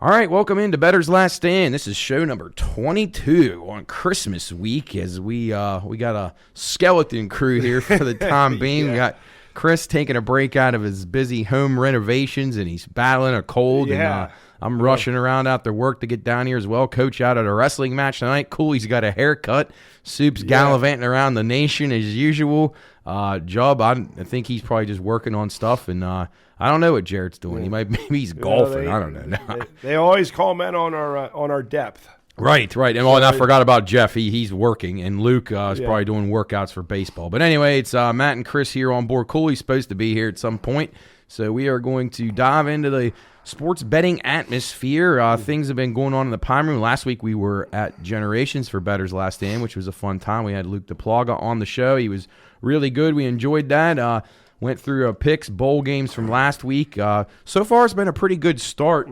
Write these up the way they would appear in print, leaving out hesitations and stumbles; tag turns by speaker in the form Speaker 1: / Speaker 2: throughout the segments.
Speaker 1: All right, welcome into Bettor's Last Stand. This is show number 22 on Christmas week as we got a skeleton crew here for the time being. We got Chris taking a break out of his busy home renovations, and he's battling a cold.
Speaker 2: Yeah.
Speaker 1: And I'm rushing around after work to get down here as well. Coach out at a wrestling match tonight. Cooley's got a haircut. Soup's gallivanting around the nation as usual. Jubb, I think he's probably just working on stuff, and I don't know what Jared's doing. Maybe he's golfing. I don't know.
Speaker 2: They always comment on our depth.
Speaker 1: Right. And I forgot about Jeff. He's working, and Luke is probably doing workouts for baseball. But anyway, it's Matt and Chris here on board. Cooley's supposed to be here at some point, so we are going to dive into the sports betting atmosphere. Things have been going on in the Pine Room. Last week we were at Generations for Bettor's Last Stand, which was a fun time. We had Luke DePlaga on the show. He was really good. We enjoyed that. Went through picks, bowl games from last week. So far, it's been a pretty good start.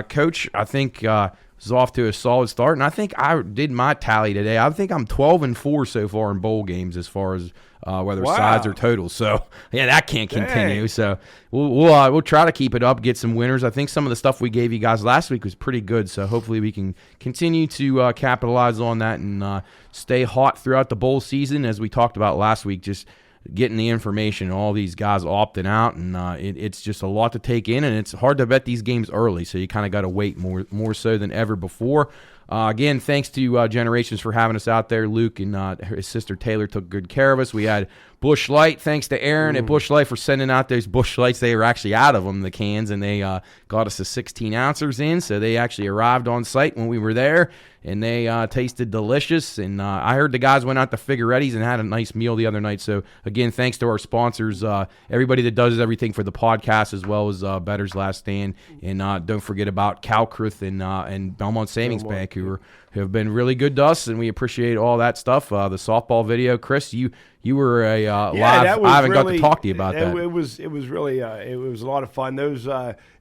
Speaker 1: Coach, I think, is off to a solid start, and I think I did my tally today. I think I'm 12-4 so far in bowl games as far as whether sides or totals. So yeah, that can't continue. So we'll try to keep it up, get some winners. I think some of the stuff we gave you guys last week was pretty good. So hopefully we can continue to capitalize on that and stay hot throughout the bowl season, as we talked about last week. Just getting the information, all these guys opting out, and it's just a lot to take in, and it's hard to bet these games early, so you kind of got to wait more so than ever before. Again, thanks to Generations for having us out there. Luke and his sister Taylor took good care of us. We had Busch Light. Thanks to Aaron at Busch Light for sending out those Busch Lights. They were actually out of them, the cans, and they got us the 16-ounces in, so they actually arrived on site when we were there, and they tasted delicious. And I heard the guys went out to Figueretti's and had a nice meal the other night. So, again, thanks to our sponsors, everybody that does everything for the podcast, as well as Bettor's Last Stand. And don't forget about Calcruth and Belmont Savings Bank, who have been really good to us, and we appreciate all that stuff. The softball video, Chris, you were a live. I haven't got to talk to you about that.
Speaker 2: It was really it was a lot of fun.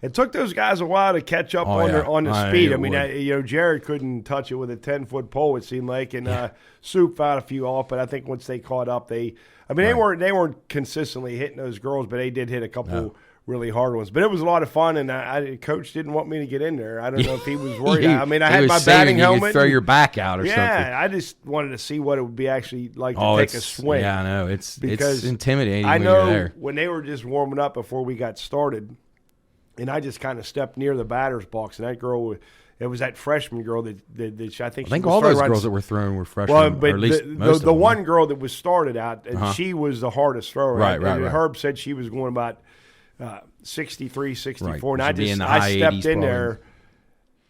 Speaker 2: It took those guys a while to catch up on the speed. I mean, Jared couldn't touch it with a 10-foot pole, it seemed like, and Soup found a few off. But I think once they caught up, they weren't consistently hitting those girls, but they did hit a couple. Really hard ones, but it was a lot of fun, and Coach didn't want me to get in there. I don't know if he was worried. I mean, I had my batting helmet.
Speaker 1: You throw your back out or something.
Speaker 2: Yeah, I just wanted to see what it would be actually like to take a swing.
Speaker 1: Yeah, I know. It's intimidating.
Speaker 2: I
Speaker 1: when
Speaker 2: know
Speaker 1: you're there.
Speaker 2: When they were just warming up before we got started, and I just kind of stepped near the batter's box, and that girl. It was that freshman girl that I think
Speaker 1: all those girls that were throwing were freshmen.
Speaker 2: Well, but
Speaker 1: or at least most
Speaker 2: the one girl that was started out, and she was the hardest thrower.
Speaker 1: Right.
Speaker 2: Herb said she was going about 63, 64,
Speaker 1: right.
Speaker 2: and I stepped in there,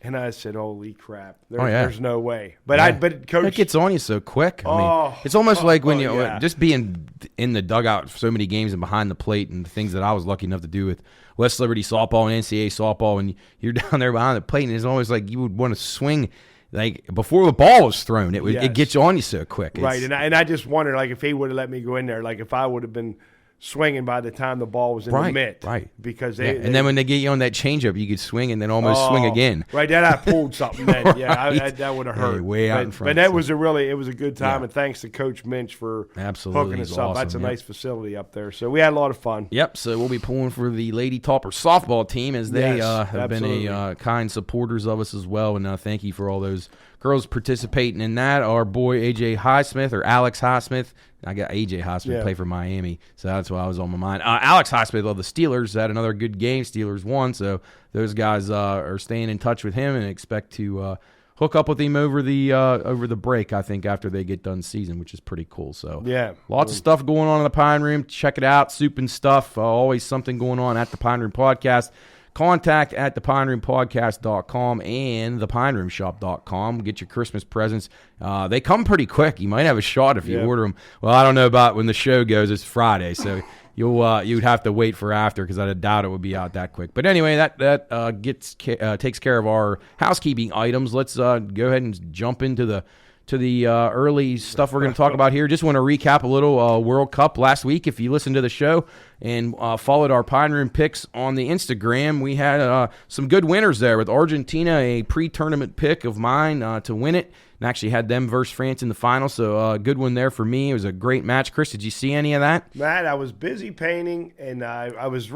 Speaker 2: and I said, "Holy crap! There's no way." But Coach,
Speaker 1: it gets on you so quick. I mean, it's almost like when just being in the dugout for so many games and behind the plate, and the things that I was lucky enough to do with West Liberty softball and NCAA softball, and you're down there behind the plate, and it's always like you would want to swing. Like before the ball was thrown, it gets on you so quick.
Speaker 2: Right, and I just wondered, like, if he would have let me go in there, like if I would have been swinging by the time the ball was in the mitt.
Speaker 1: Right.
Speaker 2: Because
Speaker 1: and then when they get you on that changeup, you could swing and then almost swing again.
Speaker 2: Right. Then I pulled something. Then. Yeah, that would have hurt.
Speaker 1: Way out in front.
Speaker 2: But that was it was a good time, and thanks to Coach Minch for hooking us up.
Speaker 1: Awesome.
Speaker 2: That's a nice facility up there. So we had a lot of fun.
Speaker 1: Yep. So we'll be pulling for the Lady Topper softball team, as they have been kind supporters of us as well. And thank you for all those girls participating in that. Our boy AJ Highsmith, or Alex Highsmith. I got AJ Highsmith play for Miami, so that's why I was on my mind. Alex Highsmith of the Steelers had another good game. Steelers won, so those guys are staying in touch with him and expect to hook up with him over the break, I think, after they get done season, which is pretty cool. So lots of stuff going on in the Pine Room. Check it out, Soup and Stuff. Always something going on at the Pine Room Podcast. Contact at thepineroompodcast.com and thepineroomshop.com. Get your Christmas presents. They come pretty quick. You might have a shot if you order them. Well, I don't know about when the show goes. It's Friday, so you'd have to wait for after, because I doubt it would be out that quick. But anyway, that takes care of our housekeeping items. Let's go ahead and jump into the early stuff we're going to talk about here. Just want to recap a little World Cup last week. If you listened to the show and followed our Pine Room picks on the Instagram, we had some good winners there with Argentina, a pre-tournament pick of mine to win it, and actually had them versus France in the final. So a good one there for me. It was a great match. Chris, did you see any of that?
Speaker 2: Matt, I was busy painting, and I was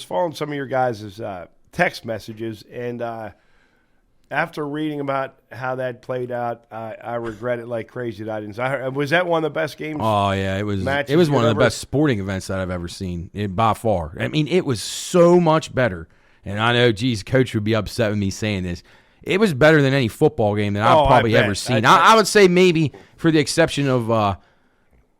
Speaker 2: following some of your guys' text messages, and after reading about how that played out, I regret it like crazy that I didn't. Was that one of the best games?
Speaker 1: Oh yeah, it was. It was one of the best sporting events that I've ever seen, by far. I mean, it was so much better. And I know, geez, Coach would be upset with me saying this. It was better than any football game that I've probably ever seen. I would say maybe, for the exception of,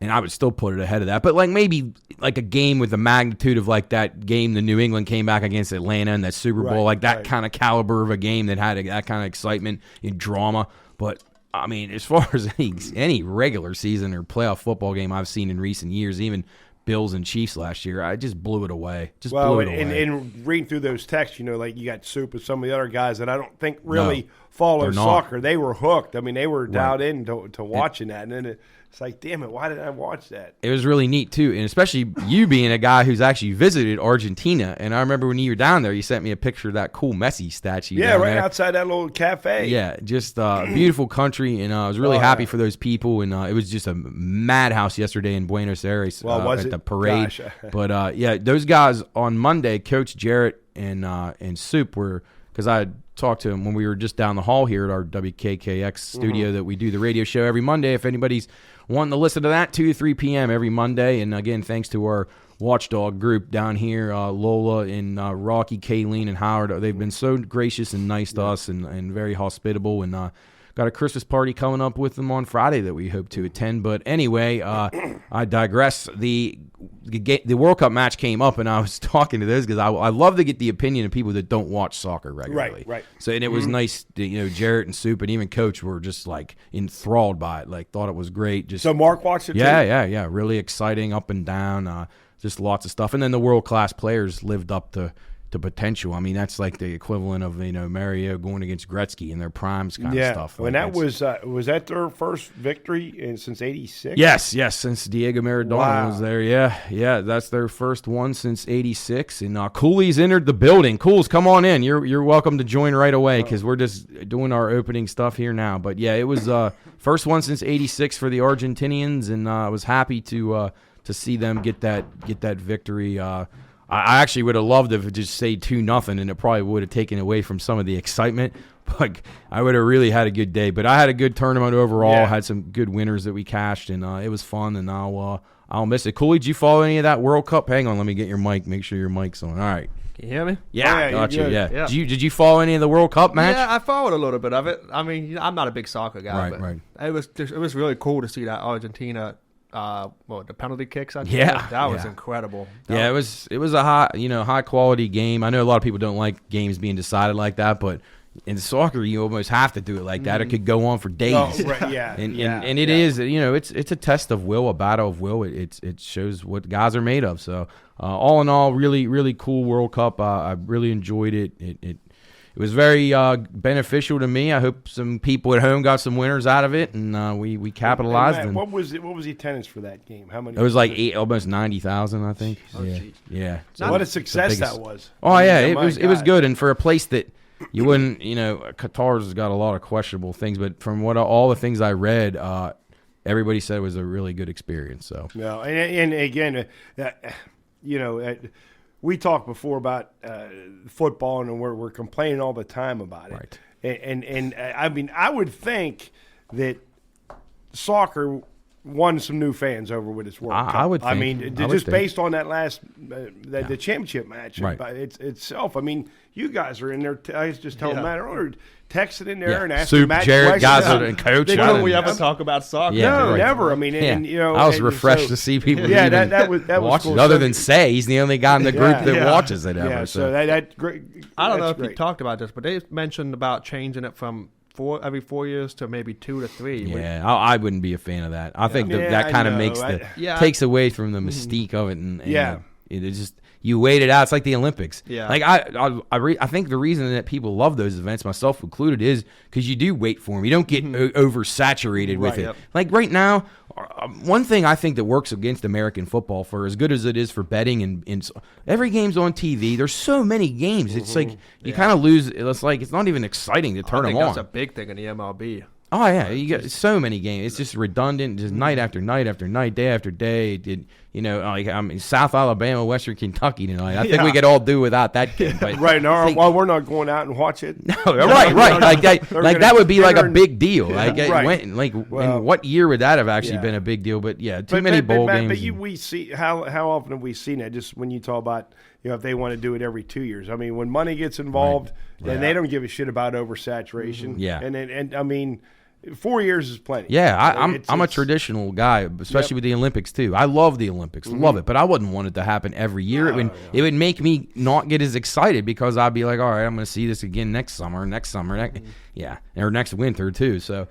Speaker 1: and I would still put it ahead of that, but like maybe like a game with the magnitude of like that game the New England came back against Atlanta in that Super Bowl, like that kind of caliber of a game that had that kind of excitement and drama. But I mean, as far as any regular season or playoff football game I've seen in recent years, even Bills and Chiefs last year, I just blew it away. And
Speaker 2: reading through those texts, like you got Soup and some of the other guys that I don't think really follow soccer. They were hooked. I mean, they were dialed in to watching that. And then it's like, damn it, why did I watch that?
Speaker 1: It was really neat, too. And especially you being a guy who's actually visited Argentina. And I remember when you were down there, you sent me a picture of that cool Messi statue.
Speaker 2: Yeah, right
Speaker 1: there.
Speaker 2: outside that little cafe.
Speaker 1: Yeah, just a beautiful country. And I was really happy for those people. And it was just a madhouse yesterday in Buenos Aires at the parade.
Speaker 2: Gosh.
Speaker 1: But, yeah, those guys on Monday, Coach Jarrett and Soup were – because I talked to him when we were just down the hall here at our WKKX studio that we do the radio show every Monday. If anybody's wanting to listen to that, 2 to 3 p.m. every Monday. And, again, thanks to our watchdog group down here, Lola and Rocky, Kayleen, and Howard. They've been so gracious and nice to us and very hospitable. And got a Christmas party coming up with them on Friday that we hope to attend. But anyway, I digress. The World Cup match came up, and I was talking to those because I love to get the opinion of people that don't watch soccer regularly.
Speaker 2: Right.
Speaker 1: So, and it was nice, Jarrett and Soup and even Coach were just like enthralled by it, like thought it was great.
Speaker 2: So Mark watched it too?
Speaker 1: Yeah. Really exciting, up and down, just lots of stuff. And then the world-class players lived up to potential. I mean, that's like the equivalent of Mario going against Gretzky in their primes kind of stuff.
Speaker 2: When that was that their first victory since '86?
Speaker 1: Yes, since Diego Maradona was there. Yeah, that's their first one since '86. And Cooley's entered the building. Cools, come on in. You're welcome to join right away because we're just doing our opening stuff here now. But yeah, it was first one since '86 for the Argentinians, and I was happy to see them get that victory. I actually would have loved if it just say 2-0, and it probably would have taken away from some of the excitement. But I would have really had a good day. But I had a good tournament overall. Had some good winners that we cashed, and it was fun. And I'll miss it. Cooley, did you follow any of that World Cup? Hang on, let me get your mic. Make sure your mic's on. All right.
Speaker 3: Can you hear me?
Speaker 1: Yeah, gotcha. Yeah. Did you follow any of the World Cup match?
Speaker 3: Yeah, I followed a little bit of it. I mean, I'm not a big soccer guy,
Speaker 1: right.
Speaker 3: It was really cool to see that Argentina. The penalty kicks. That was incredible.
Speaker 1: It was a high quality game. I know a lot of people don't like games being decided like that, but in soccer you almost have to do it like that. It could go on for days. And it is, it's a test of will, a battle of will. It shows what guys are made of. So all in all, really really cool World Cup. I really enjoyed it. It was very beneficial to me. I hope some people at home got some winners out of it, and we capitalized.
Speaker 2: Matt, what was the attendance for that game? How many?
Speaker 1: It was like almost 90,000, I think. Yeah.
Speaker 2: So what a success that was.
Speaker 1: Oh yeah, it was good, and for a place that you wouldn't, Qatar's got a lot of questionable things, but from all the things I read, everybody said it was a really good experience. So
Speaker 2: and again, we talked before about football, and we're complaining all the time about it.
Speaker 1: Right.
Speaker 2: And I mean, I would think that soccer won some new fans over with its World Cup.
Speaker 1: I would think.
Speaker 2: I mean, based on that last the championship match itself. I mean, you guys are in there. I was just telling Matt earlier, texting in there and asking Matt
Speaker 1: Jared,
Speaker 2: questions.
Speaker 1: guys and Coach.
Speaker 3: When we ever talk about soccer?
Speaker 2: No, never. I mean,
Speaker 1: I was refreshed to see people.
Speaker 2: Yeah, that was cool.
Speaker 1: Other than he's the only guy in the group that watches it ever.
Speaker 2: Yeah, so that's great.
Speaker 3: I don't know if you talked about this, but they mentioned about changing it from every 4 years to maybe 2 to 3.
Speaker 1: Yeah, I wouldn't be a fan of that. I think that kind of makes takes away from the mystique of it, and it just you wait it out. It's like the Olympics.
Speaker 3: Yeah,
Speaker 1: like I think the reason that people love those events, myself included, is because you do wait for them. You don't get oversaturated with it. Yep. Like right now, one thing I think that works against American football, for as good as it is for betting, and every game's on TV. There's so many games. It's like you kind of lose. It's like it's not even exciting to turn them on.
Speaker 3: That's a big thing in the MLB.
Speaker 1: Oh yeah, you got so many games. It's just redundant, just night after night after night, day after day. South Alabama, Western Kentucky tonight. I think we could all do without that game. But
Speaker 2: right. No, well, we're not going out and watch it.
Speaker 1: No, right. That would be like a big deal. In what year would that have actually been a big deal? But yeah, too many bowl games.
Speaker 2: But we see how often have we seen that? Just when you talk about if they want to do it every 2 years. I mean, when money gets involved, then they don't give a shit about oversaturation.
Speaker 1: Yeah,
Speaker 2: and I mean. 4 years is plenty.
Speaker 1: Yeah, I'm a traditional guy, especially with the Olympics too. I love the Olympics, love it, but I wouldn't want it to happen every year. It would make me not get as excited because I'd be like, all right, I'm going to see this again next summer, or next winter too. So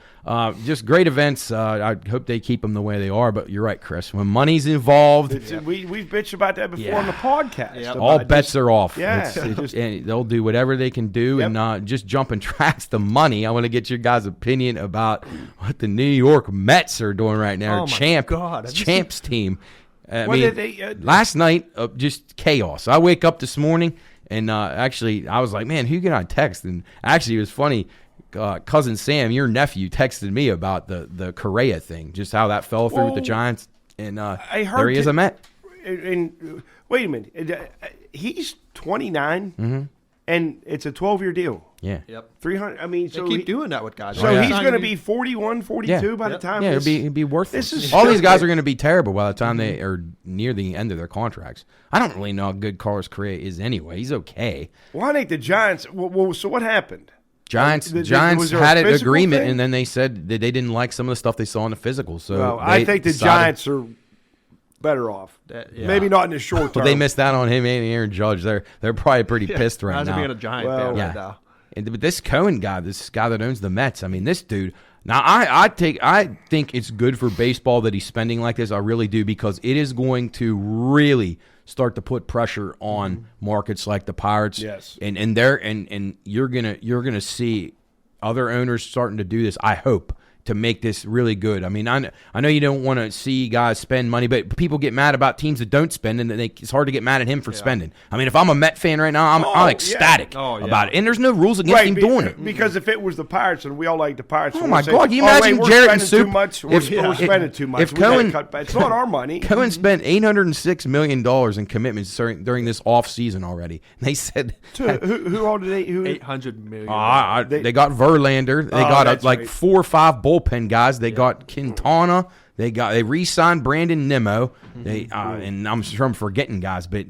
Speaker 1: just great events. I hope they keep them the way they are. But you're right, Chris. When money's involved,
Speaker 2: we've bitched about that before on the podcast.
Speaker 1: Yep. All bets are off. Yeah, and they'll do whatever they can do and not just jumping tracks to money. I want to get your guys' opinion about what the New York Mets are doing right now.
Speaker 3: Oh my God,
Speaker 1: champs team. Last night, just chaos. I wake up this morning and actually I was like, man, who can I text? And actually it was funny. Cousin Sam, your nephew, texted me about the Correa thing, just how that fell through with the Giants. And I heard there he is a Met.
Speaker 2: And wait a minute, he's 29, and it's a 12-year deal.
Speaker 1: Yeah.
Speaker 3: Yep.
Speaker 2: 300. I mean,
Speaker 3: so they keep doing that with guys.
Speaker 2: So he's going to be 41, 42 by the time.
Speaker 1: Yeah, it'd be worthless. All these guys are going to be terrible by the time they are near the end of their contracts. I don't really know how good Carlos Correa is anyway. He's okay.
Speaker 2: Well, I think the Giants. Well, so what happened?
Speaker 1: Giants had an agreement, and then they said that they didn't like some of the stuff they saw in the physical. So
Speaker 2: I think the Giants are better off. Maybe not in the short term.
Speaker 1: They missed out on him and Aaron Judge. They're probably pretty pissed right now.
Speaker 3: Being a Giant fan right now.
Speaker 1: But this Cohen guy, this guy that owns the Mets, I mean, this dude. Now, I think it's good for baseball that he's spending like this. I really do, because it is going to really start to put pressure on markets like the Pirates.
Speaker 2: Yes,
Speaker 1: and you're gonna see other owners starting to do this. I hope, to make this really good. I mean, I know you don't want to see guys spend money, but people get mad about teams that don't spend, and it's hard to get mad at him for spending. I mean, if I'm a Met fan right now, I'm ecstatic about it. And there's no rules against him doing it.
Speaker 2: Because if it was the Pirates, and we all like the Pirates,
Speaker 1: oh my God, you imagine Jarrett and Soup?
Speaker 2: We're spending too much.
Speaker 1: If Cohen,
Speaker 2: it's not our money.
Speaker 1: Cohen spent $806 million in commitments during this off season already. And they said
Speaker 2: who all did they?
Speaker 3: $800 million.
Speaker 1: They got Verlander. They got 4 or 5 bullpen guys. They got Quintana. They re-signed Brandon Nimmo. And I'm sure I'm forgetting guys, but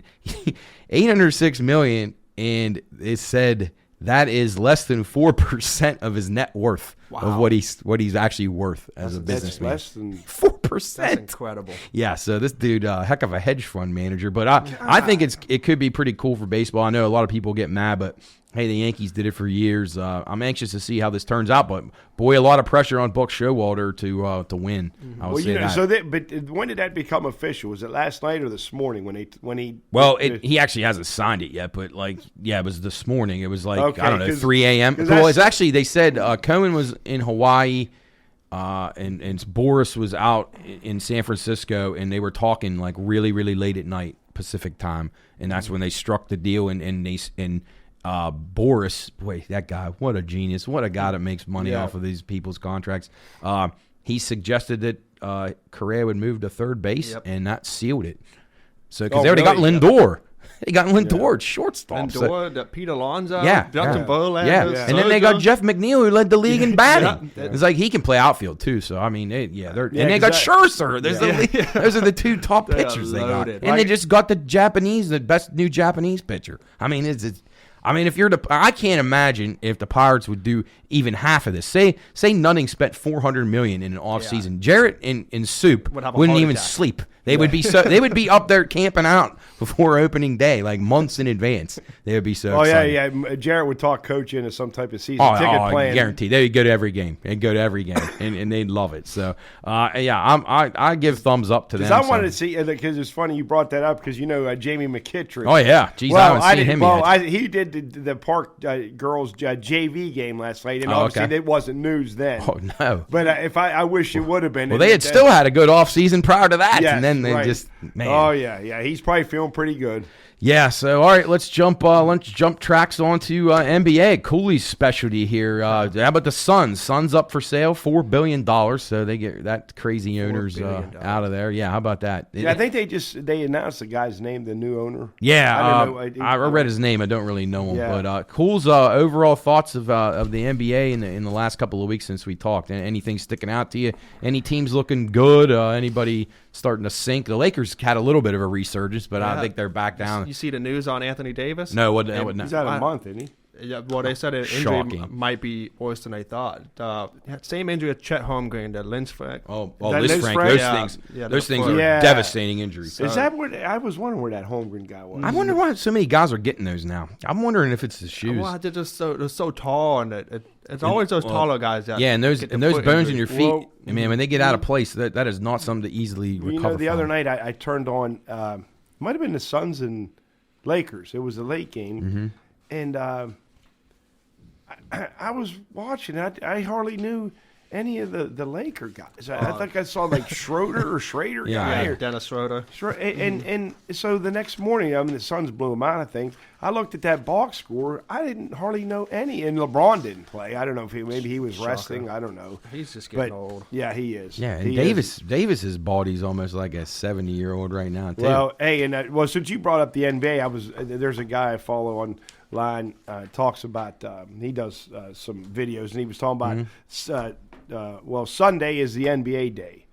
Speaker 1: $806 million, and it said that is less than 4% of his net worth of what he's actually worth as a businessman.
Speaker 2: Less than
Speaker 1: 4%.
Speaker 3: That's incredible.
Speaker 1: Yeah, so this dude, heck of a hedge fund manager, but I think it could be pretty cool for baseball. I know a lot of people get mad, but hey, the Yankees did it for years. I'm anxious to see how this turns out, but boy, a lot of pressure on Buck Showalter to win. I would say that.
Speaker 2: But when did that become official? Was it last night or this morning when he?
Speaker 1: Well, he actually hasn't signed it yet, but it was this morning. It was I don't know, 3 a.m. Well, it's actually, they said Cohen was in Hawaii, and Boris was out in San Francisco, and they were talking really, really late at night Pacific time, and that's when they struck the deal, and Boris, boy, that guy, what a genius. What a guy that makes money off of these people's contracts. He suggested that Correa would move to third base, and that sealed it. So, because they already got Lindor. They got Lindor at shortstop.
Speaker 3: Lindor, Pete Alonso,
Speaker 1: Justin
Speaker 3: Verlander.
Speaker 1: And then they got Jeff McNeil, who led the league in batting. It's he can play outfield, too. So, I mean, and they got Scherzer. Those are the 2 top pitchers they got. And they just got the best new Japanese pitcher. I mean, if you're I can't imagine if the Pirates would do even half of this. Say Nutting spent $400 million in an offseason. Jarrett and Soup wouldn't even sleep. They would be they would be up there camping out before opening day, months in advance. They would be so excited.
Speaker 2: Yeah. Jarrett would talk coach into some type of season ticket plan.
Speaker 1: Guaranteed. They'd go to every game. And they'd love it. So I give thumbs up to them.
Speaker 2: Because I wanted to see, because it's funny you brought that up, because Jamie McKittrick.
Speaker 1: Oh yeah, jeez, I haven't seen him yet.
Speaker 2: He did the Park girls JV game last night, and obviously it wasn't news then.
Speaker 1: Oh no!
Speaker 2: But I wish it would have been.
Speaker 1: Well, they had still had a good off season prior to that, and then they just man.
Speaker 2: Oh yeah, he's probably feeling pretty good.
Speaker 1: Yeah, so all right, let's jump tracks onto NBA. Cooley's specialty here. How about the Suns? Suns up for sale, $4 billion. So they get that crazy owner's out of there. Yeah, how about that?
Speaker 2: Yeah, I think they announced the guy's name, the new owner.
Speaker 1: Yeah, I read his name. I don't really know him, but Cool's overall thoughts of the NBA in the last couple of weeks since we talked. Anything sticking out to you? Any teams looking good? Anybody starting to sink? The Lakers had a little bit of a resurgence, but I think they're back down.
Speaker 3: You see the news on Anthony Davis?
Speaker 1: No,
Speaker 2: he's out a month, isn't he?
Speaker 3: Yeah, well, they said an injury might be worse than they thought. Same injury as Chet Holmgren, the Lindsfrank.
Speaker 1: Those things are devastating injuries.
Speaker 2: So. Is that what I was wondering where that Holmgren guy was?
Speaker 1: I wonder why so many guys are getting those now. I'm wondering if it's the shoes.
Speaker 3: Well, they're just they're so tall, and it's always those taller guys. That
Speaker 1: and those bones in your feet. Well, I mean, when they get out of place, that is not something to easily recover.
Speaker 2: The other night I turned on. Might have been the Suns and Lakers. It was a late game, and I was watching. I hardly knew any of the Laker guys. I think I saw like Schroeder.
Speaker 3: Dennis Schroeder.
Speaker 2: And so the next morning, the Suns blew them out. I think I looked at that box score. I didn't hardly know any, and LeBron didn't play. I don't know if maybe he was resting. I don't know.
Speaker 3: He's just getting old.
Speaker 2: Yeah, he is.
Speaker 1: Yeah, and Davis's body's almost like a 70-year-old right now too.
Speaker 2: Well, hey, since you brought up the NBA, there's a guy I follow online talks about. He does some videos, and he was talking about. Sunday is the NBA day.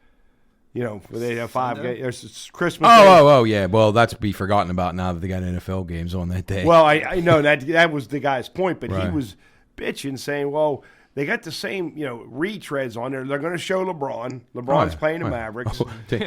Speaker 2: You know, they have 5 games. There's Christmas.
Speaker 1: Oh, yeah. Well, that's to be forgotten about now that they got NFL games on that day.
Speaker 2: Well, I know that was the guy's point, but he was bitching, saying, "Well, they got the same, retreads on there. They're going to show LeBron. LeBron's playing the Mavericks.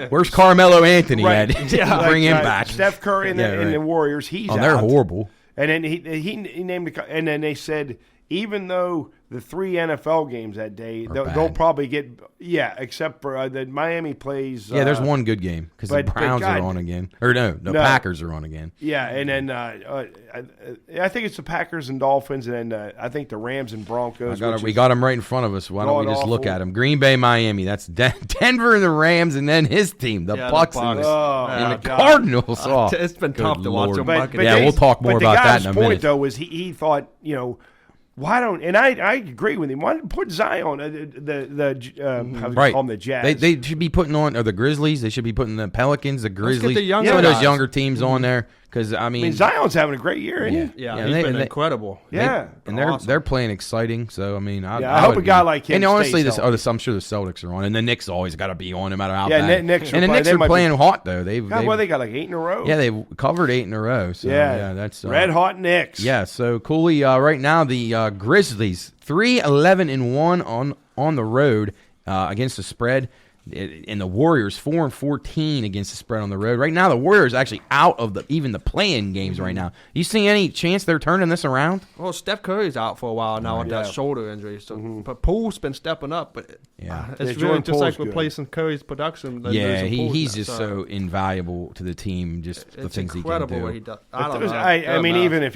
Speaker 1: Where's Carmelo Anthony at? Bring him back.
Speaker 2: Steph Curry and the Warriors. He's out.
Speaker 1: They're horrible.
Speaker 2: And then he named and then they said, even though the 3 NFL games that day, they'll probably get except for the Miami plays.
Speaker 1: There's one good game because the Browns are on again, or no, Packers are on again.
Speaker 2: Yeah, and then I think it's the Packers and Dolphins, and then I think the Rams and Broncos.
Speaker 1: We got them right in front of us. Why don't we just look at them? Green Bay, Miami. That's Denver and the Rams, and then his team, the Bucs and the Cardinals.
Speaker 3: It's been tough to watch them.
Speaker 1: We'll talk more about that in a minute.
Speaker 2: The guy's point though was he thought why don't, and I agree with him. Why don't put Zion, call them the Jazz?
Speaker 1: They should be putting on, or the Grizzlies. They should be putting the Pelicans, the Grizzlies, some of those younger teams on there. Because I mean,
Speaker 2: Zion's having a great year, isn't
Speaker 3: he? Yeah, he's been incredible.
Speaker 1: They're playing exciting. So I mean, I
Speaker 2: hope a guy like him.
Speaker 1: And honestly, I'm sure the Celtics are on, and the Knicks always got to be on no matter how bad.
Speaker 2: Knicks
Speaker 1: and the Knicks are playing hot though. They
Speaker 2: got like 8 in a row.
Speaker 1: Yeah, they've covered 8 in a row. So that's
Speaker 2: red hot Knicks.
Speaker 1: Yeah, so Cooley right now the Grizzlies 3-11-1 on the road against the spread. And the Warriors 4-14 against the spread on the road. Right now, the Warriors actually out of even the play-in games right now. You see any chance they're turning this around?
Speaker 3: Well, Steph Curry's out for a while now with that shoulder injury. So, but Poole's been stepping up. But it's really just like replacing Curry's production.
Speaker 1: He's just so invaluable to the team. Just the things he can do.
Speaker 3: What he does.
Speaker 2: I mean, even if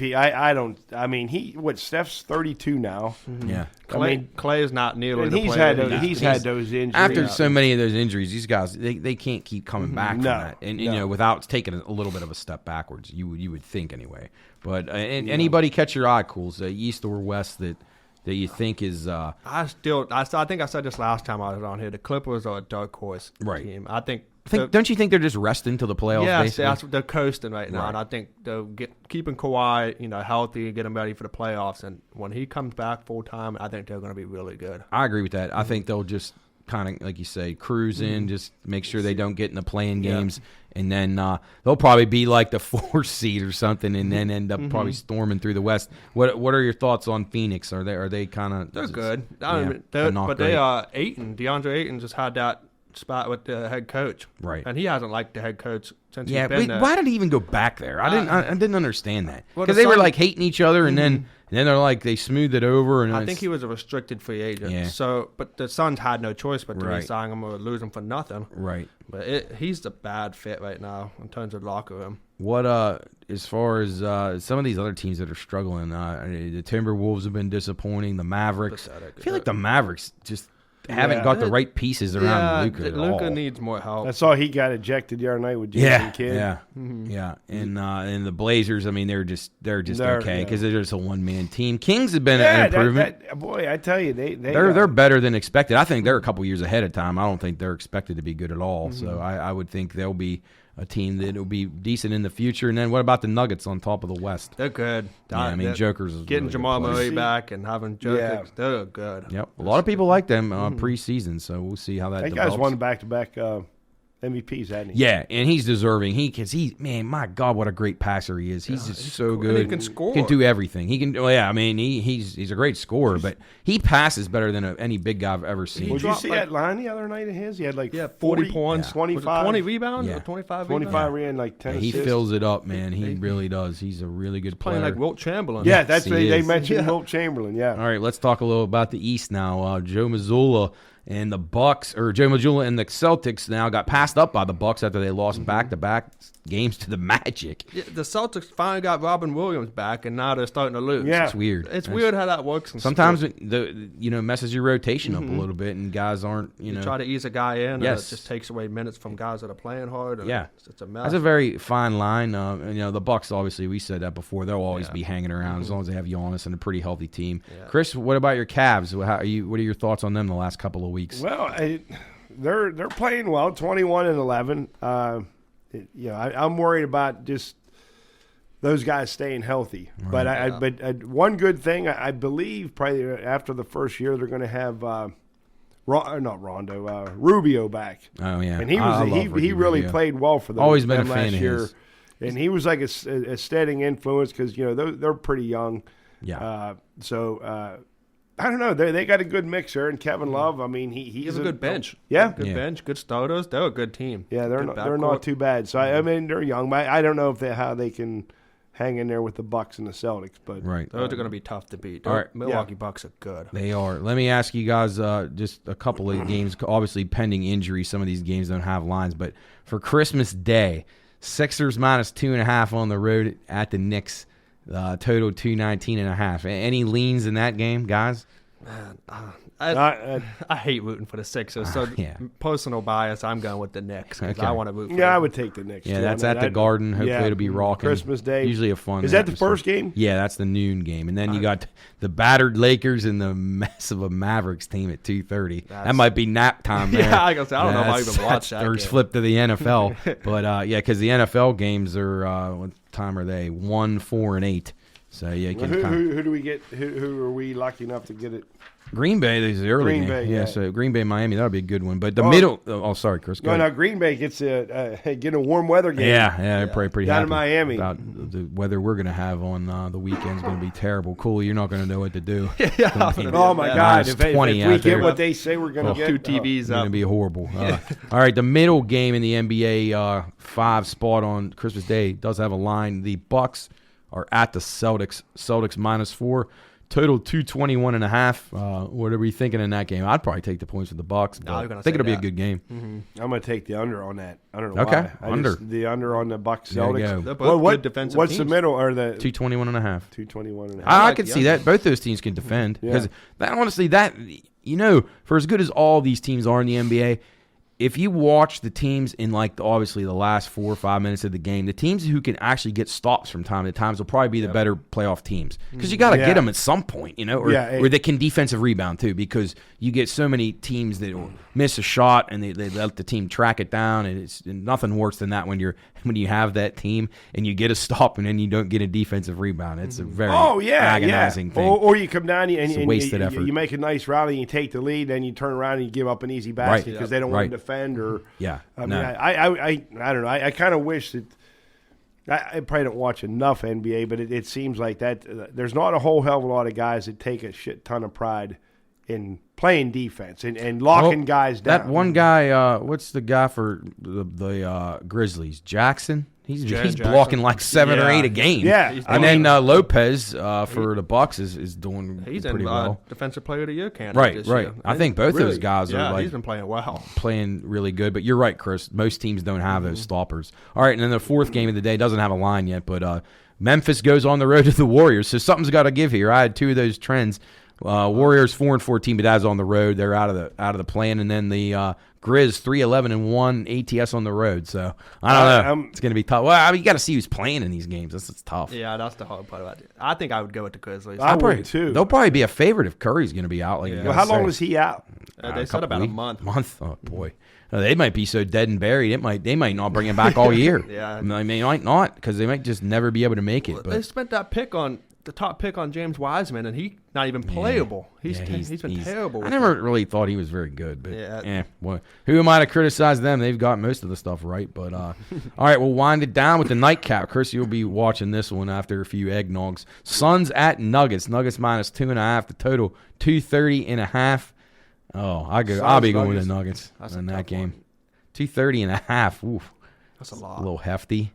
Speaker 2: Steph's 32 now.
Speaker 1: Yeah.
Speaker 3: Clay is not nearly
Speaker 2: the player. He's had those injuries.
Speaker 1: After so many of those injuries, these guys they can't keep coming back from that, and without taking a little bit of a step backwards. You would think anyway. But anybody catch your eye, Cools, east or west that you think is? I
Speaker 3: think I said this last time I was on here. The Clippers are a dark horse team.
Speaker 1: Don't you think they're just resting till the playoffs?
Speaker 3: Yeah, they're coasting right now, and I think they're keeping Kawhi, healthy, get him ready for the playoffs. And when he comes back full time, I think they're going to be really good.
Speaker 1: I agree with that. I think they'll just kind of, like you say, cruise in, just make sure they don't get in the playing games, and then they'll probably be like the 4th seed or something, and then end up probably storming through the West. What are your thoughts on Phoenix? Are they kind of?
Speaker 3: They're good, but they are Ayton. DeAndre Ayton just had that spot with the head coach,
Speaker 1: right?
Speaker 3: And he hasn't liked the head coach since he's been there.
Speaker 1: Why did he even go back there? I didn't understand that, because they were like hating each other, and then they're like they smoothed it over. And
Speaker 3: I think he was a restricted free agent. Yeah. So, but the Suns had no choice but to resign him or lose him for nothing.
Speaker 1: Right.
Speaker 3: But he's a bad fit right now in terms of locker room.
Speaker 1: What as far as some of these other teams that are struggling, the Timberwolves have been disappointing. The Mavericks, I feel like the Mavericks just. haven't got the right pieces around Luka at all.
Speaker 3: Luka needs more help.
Speaker 2: I saw he got ejected the other night with Jason Kidd.
Speaker 1: Yeah. And the Blazers, I mean, they're just okay because they're just a one-man team. Kings have been an improvement.
Speaker 2: Boy, I tell you,
Speaker 1: they're better than expected. I think they're a couple years ahead of time. I don't think they're expected to be good at all. So I would think they'll be a team that will be decent in the future. And then what about the Nuggets on top of the West?
Speaker 3: They're good.
Speaker 1: Yeah, I mean, Joker's is
Speaker 3: getting
Speaker 1: really
Speaker 3: Jamal Murray back and having Joker.
Speaker 2: Yeah.
Speaker 3: They're good.
Speaker 1: Yep, a lot of people like them preseason, so we'll see how that develops.
Speaker 2: That guy's won back-to-back MVPs, hasn't he?
Speaker 1: Yeah, and he's deserving. Man, my God, what a great passer he is. He's just so good.
Speaker 3: And he can score.
Speaker 1: He can do everything. He can. Well, yeah, I mean, he's a great scorer, but he passes better than any big guy I've ever seen.
Speaker 2: Did you see that line the other night of his? He had
Speaker 3: 40 points,
Speaker 2: 25,
Speaker 3: 20 rebounds,
Speaker 1: Yeah.
Speaker 3: 25
Speaker 2: ran like 10
Speaker 1: He
Speaker 2: assists.
Speaker 1: fills it up, man. He really does. He's a really good player.
Speaker 3: playing like Wilt Chamberlain.
Speaker 2: Yeah, that's
Speaker 1: He
Speaker 2: they
Speaker 1: is.
Speaker 2: mentioned Wilt Chamberlain. Yeah.
Speaker 1: All right, let's talk a little about the East now. Joe Mazzulla and the Bucks, or Joe Mazzulla and the Celtics now got passed up by the Bucks after they lost back-to-back games to the Magic.
Speaker 3: Yeah, the Celtics finally got Robin Williams back, and now they're starting to lose.
Speaker 2: Yeah.
Speaker 1: It's weird.
Speaker 3: It's weird how that works.
Speaker 1: Sometimes it messes your rotation up a little bit, and guys aren't
Speaker 3: you try to ease a guy in,
Speaker 1: Yes.
Speaker 3: and it just takes away minutes from guys that are playing hard. And
Speaker 1: Yeah.
Speaker 3: it's a mess.
Speaker 1: That's a very fine line. And, the Bucks, obviously, we said that before. They'll always be hanging around as long as they have Giannis and a pretty healthy team. Yeah. Chris, what about your Cavs? What are your thoughts on them the last couple of weeks?
Speaker 2: Well, they're playing well, 21-11. I'm worried about just those guys staying healthy. Right. But one good thing, I believe, probably after the first year, they're going to have Rubio back.
Speaker 1: Oh yeah,
Speaker 2: and he really played well for them.
Speaker 1: Always been a fan
Speaker 2: last
Speaker 1: of
Speaker 2: year.
Speaker 1: his.
Speaker 2: And he was like a steadying influence because they're pretty young.
Speaker 1: Yeah.
Speaker 2: I don't know. They got a good mixer, and Kevin Love. I mean, he's
Speaker 3: a good bench.
Speaker 2: Yeah,
Speaker 3: good bench, good starters. They're a good team.
Speaker 2: Yeah, they're not too bad. So I mean, they're young, but I don't know how they can hang in there with the Bucks and the Celtics. But
Speaker 1: right,
Speaker 3: those are going to be tough to beat.
Speaker 1: All right.
Speaker 3: Milwaukee Bucks are good.
Speaker 1: They are. Let me ask you guys just a couple of games. Obviously, pending injury, some of these games don't have lines. But for Christmas Day, Sixers minus 2.5 on the road at the Knicks. Total 219.5. Any leans in that game, guys?
Speaker 3: Man, I hate rooting for the Sixers. So personal bias, I'm going with the Knicks because I want to root for them.
Speaker 2: I would take the Knicks.
Speaker 1: Yeah, that's at the Garden. Hopefully it'll be rocking.
Speaker 2: Christmas Day.
Speaker 1: Usually a fun
Speaker 2: Is that the first game?
Speaker 1: Yeah, that's the noon game. And then you got the battered Lakers and the mess of a Mavericks team at 2:30. That might be nap time there.
Speaker 3: Yeah, I don't know if I even watch that
Speaker 1: First
Speaker 3: game.
Speaker 1: flip to the NFL. But, because the NFL games are, what time are they? 1, 4, and 8. So, yeah.
Speaker 2: Who do we get? Who are we lucky enough to get it?
Speaker 1: Green Bay is the early game.
Speaker 2: Bay,
Speaker 1: yeah. So Green Bay, Miami, that'll be a good one. But the middle. Oh, sorry, Chris.
Speaker 2: No, Green Bay gets get a warm weather game.
Speaker 1: Yeah, probably pretty
Speaker 2: down
Speaker 1: happy
Speaker 2: in Miami.
Speaker 1: About the weather we're going to have on the weekend's going to be terrible. Cooley, you're not going to know what to do.
Speaker 2: Oh my God! If we get what they say we're going to get,
Speaker 3: 2 TVs
Speaker 1: it's
Speaker 3: up,
Speaker 1: going to be horrible. All right, the middle game in the NBA 5 spot on Christmas Day does have a line. The Bucks are at the Celtics. Celtics -4. Total 221.5. What are we thinking in that game? I'd probably take the points for the Bucks. I think it'll be a good game.
Speaker 2: I'm going to take the under on that. I don't know
Speaker 1: why.
Speaker 2: Under. The under on the Bucks Celtics.
Speaker 3: They're both good defensive
Speaker 2: What's
Speaker 3: teams.
Speaker 2: the middle or the
Speaker 1: 221.5?
Speaker 2: 221.5.
Speaker 1: I could see that. Both those teams can defend because honestly, for as good as all these teams are in the NBA. If you watch the teams in obviously the last 4 or 5 minutes of the game, the teams who can actually get stops from time to time will probably be the better playoff teams because you got to get them at some point, or they can defensive rebound too because you get so many teams that will miss a shot and they let the team track it down, and it's nothing worse than that when you have that team and you get a stop and then you don't get a defensive rebound. It's a very agonizing thing.
Speaker 2: Or you come down and
Speaker 1: wasted effort.
Speaker 2: You make a nice rally and you take the lead, then you turn around and you give up an easy basket because they don't want to defend. I don't know. I kind of wish that I probably don't watch enough NBA, but it seems like that there's not a whole hell of a lot of guys that take a shit ton of pride in playing defense and locking guys down.
Speaker 1: That one guy, what's the guy for the Grizzlies? Jackson. He's blocking like 7 or 8 a game.
Speaker 2: Yeah,
Speaker 1: and then Lopez for the Bucks is doing pretty well.
Speaker 3: Defensive Player of the Year candidate.
Speaker 1: Right.
Speaker 3: Year.
Speaker 1: I think both those guys are
Speaker 3: he's been playing well,
Speaker 1: playing really good. But you're right, Chris. Most teams don't have those stoppers. All right, and then the fourth game of the day doesn't have a line yet, but Memphis goes on the road to the Warriors, so something's got to give here. I had 2 of those trends. Warriors 4-14, but that's on the road. They're out of the plan, and then the Grizz 3-11-1 ATS on the road. So I don't know. It's going to be tough. Well, I mean, you got to see who's playing in these games. That's tough.
Speaker 3: Yeah, that's the hard part about it. I think I would go with the Grizzlies.
Speaker 2: I would too.
Speaker 1: They'll probably be a favorite if Curry's going to be out.
Speaker 2: Well, how long was he out?
Speaker 3: They said about a month.
Speaker 1: Oh boy. They might be so dead and buried. They might not bring him back all year.
Speaker 3: Yeah,
Speaker 1: I mean, they might not because they might just never be able to make it. But
Speaker 3: they spent that pick on the top pick on James Wiseman, and he's not even playable. He's been terrible.
Speaker 1: I never really thought he was very good, but who am I to criticize them? They've got most of the stuff right. But all right, we'll wind it down with the nightcap. Chris, you'll be watching this one after a few eggnogs. Suns at Nuggets. Nuggets minus 2.5. The total 230.5. Oh, I'll be going with the Nuggets in that game. 230.5. Oof,
Speaker 3: that's a lot.
Speaker 1: A little hefty.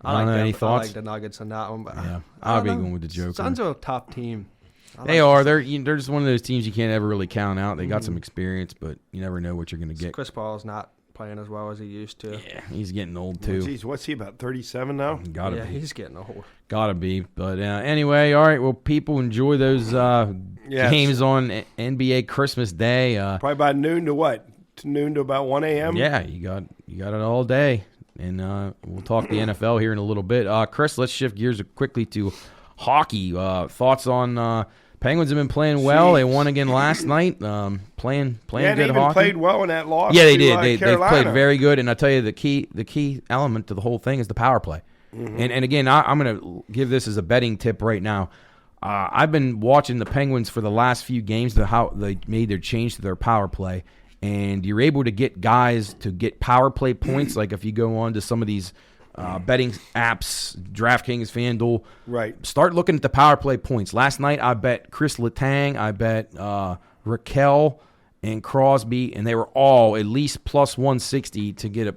Speaker 3: I don't know
Speaker 1: any thoughts.
Speaker 3: I like the Nuggets on that one, but
Speaker 1: yeah, I'll be going with the Joker.
Speaker 3: Suns are a top team.
Speaker 1: They are. They're just one of those teams you can't ever really count out. They got some experience, but you never know what you're going to get.
Speaker 3: Chris Paul's not playing as well as he used to.
Speaker 1: Yeah, he's getting old too.
Speaker 2: Geez, what's he, about 37 now?
Speaker 1: Gotta be.
Speaker 3: He's getting old.
Speaker 1: Gotta be. But anyway, all right. Well, people enjoy those games on NBA Christmas Day.
Speaker 2: Probably about noon to what? Noon to about 1 a.m.?
Speaker 1: Yeah, you got it all day. And we'll talk the NFL here in a little bit. Chris, let's shift gears quickly to hockey. Thoughts on Penguins have been playing well. They won again last night. Playing good hockey.
Speaker 2: Played well in that loss.
Speaker 1: Yeah, they did. They
Speaker 2: Carolina.
Speaker 1: played very good. And I tell you, the key element to the whole thing is the power play. Mm-hmm. And again, I'm going to give this as a betting tip right now. I've been watching the Penguins for the last few games, how they made their change to their power play. And you're able to get guys to get power play points. Like if you go on to some of these betting apps, DraftKings, FanDuel,
Speaker 2: right?
Speaker 1: Start looking at the power play points. Last night I bet Chris Letang, I bet Raquel and Crosby, and they were all at least plus 160 to get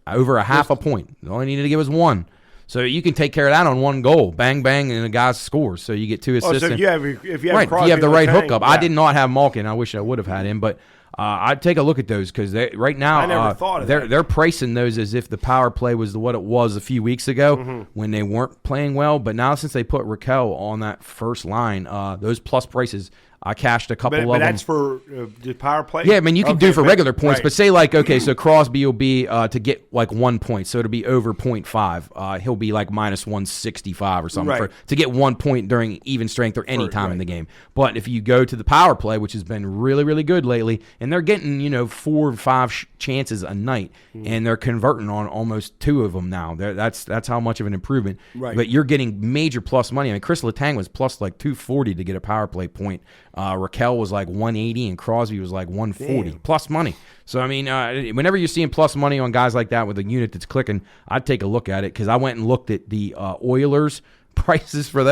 Speaker 1: over a half a point. All I needed to get was one. So you can take care of that on one goal. Bang, bang, and the guy scores. So you get 2 assists.
Speaker 2: So if you have Crosby,
Speaker 1: you have the right
Speaker 2: Letang,
Speaker 1: hookup. Yeah. I did not have Malkin. I wish I would have had him, but I'd take a look at those because right now
Speaker 2: I never thought of
Speaker 1: they're pricing those as if the power play was what it was a few weeks ago when they weren't playing well. But now since they put Raquel on that first line, those plus prices, I cashed a couple of them.
Speaker 2: But that's for the power play?
Speaker 1: Yeah, I mean, you can do for regular points, right. But say so Crosby will be to get like 1 point, so it'll be over 0.5. He'll be like minus 165 or something to get 1 point during even strength or any time in the game. But if you go to the power play, which has been really, really good lately, and they're getting 4 or 5 chances a night, and they're converting on almost 2 of them now. That's how much of an improvement.
Speaker 2: Right.
Speaker 1: But you're getting major plus money. I mean, Chris Letang was plus like 240 to get a power play point. Raquel was like 180 and Crosby was like 140 plus money. So I mean, whenever you're seeing plus money on guys like that with a unit that's clicking, I'd take a look at it because I went and looked at the Oilers prices for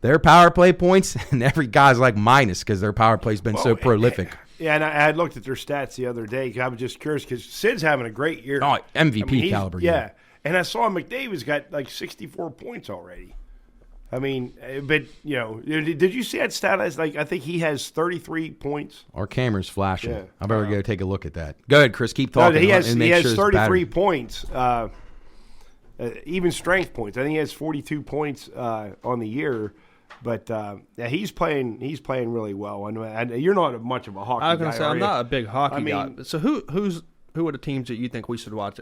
Speaker 1: their power play points, and every guy's like minus because their power play's been so prolific.
Speaker 2: Yeah, and I had looked at their stats the other day. I was just curious because Sid's having a great year.
Speaker 1: Oh, MVP caliber.
Speaker 2: Yeah, and I saw McDavid's got like 64 points already. I mean, but, did you see that stat? I think he has 33 points.
Speaker 1: Our camera's flashing. Yeah. I better go take a look at that. Go ahead, Chris. Keep talking.
Speaker 2: No, he has 33 points, even strength points. I think he has 42 points on the year. But he's playing really well. And you're not much of a hockey guy.
Speaker 3: I was going to say, I'm not a big hockey
Speaker 2: guy.
Speaker 3: So who are the teams that you think we should watch?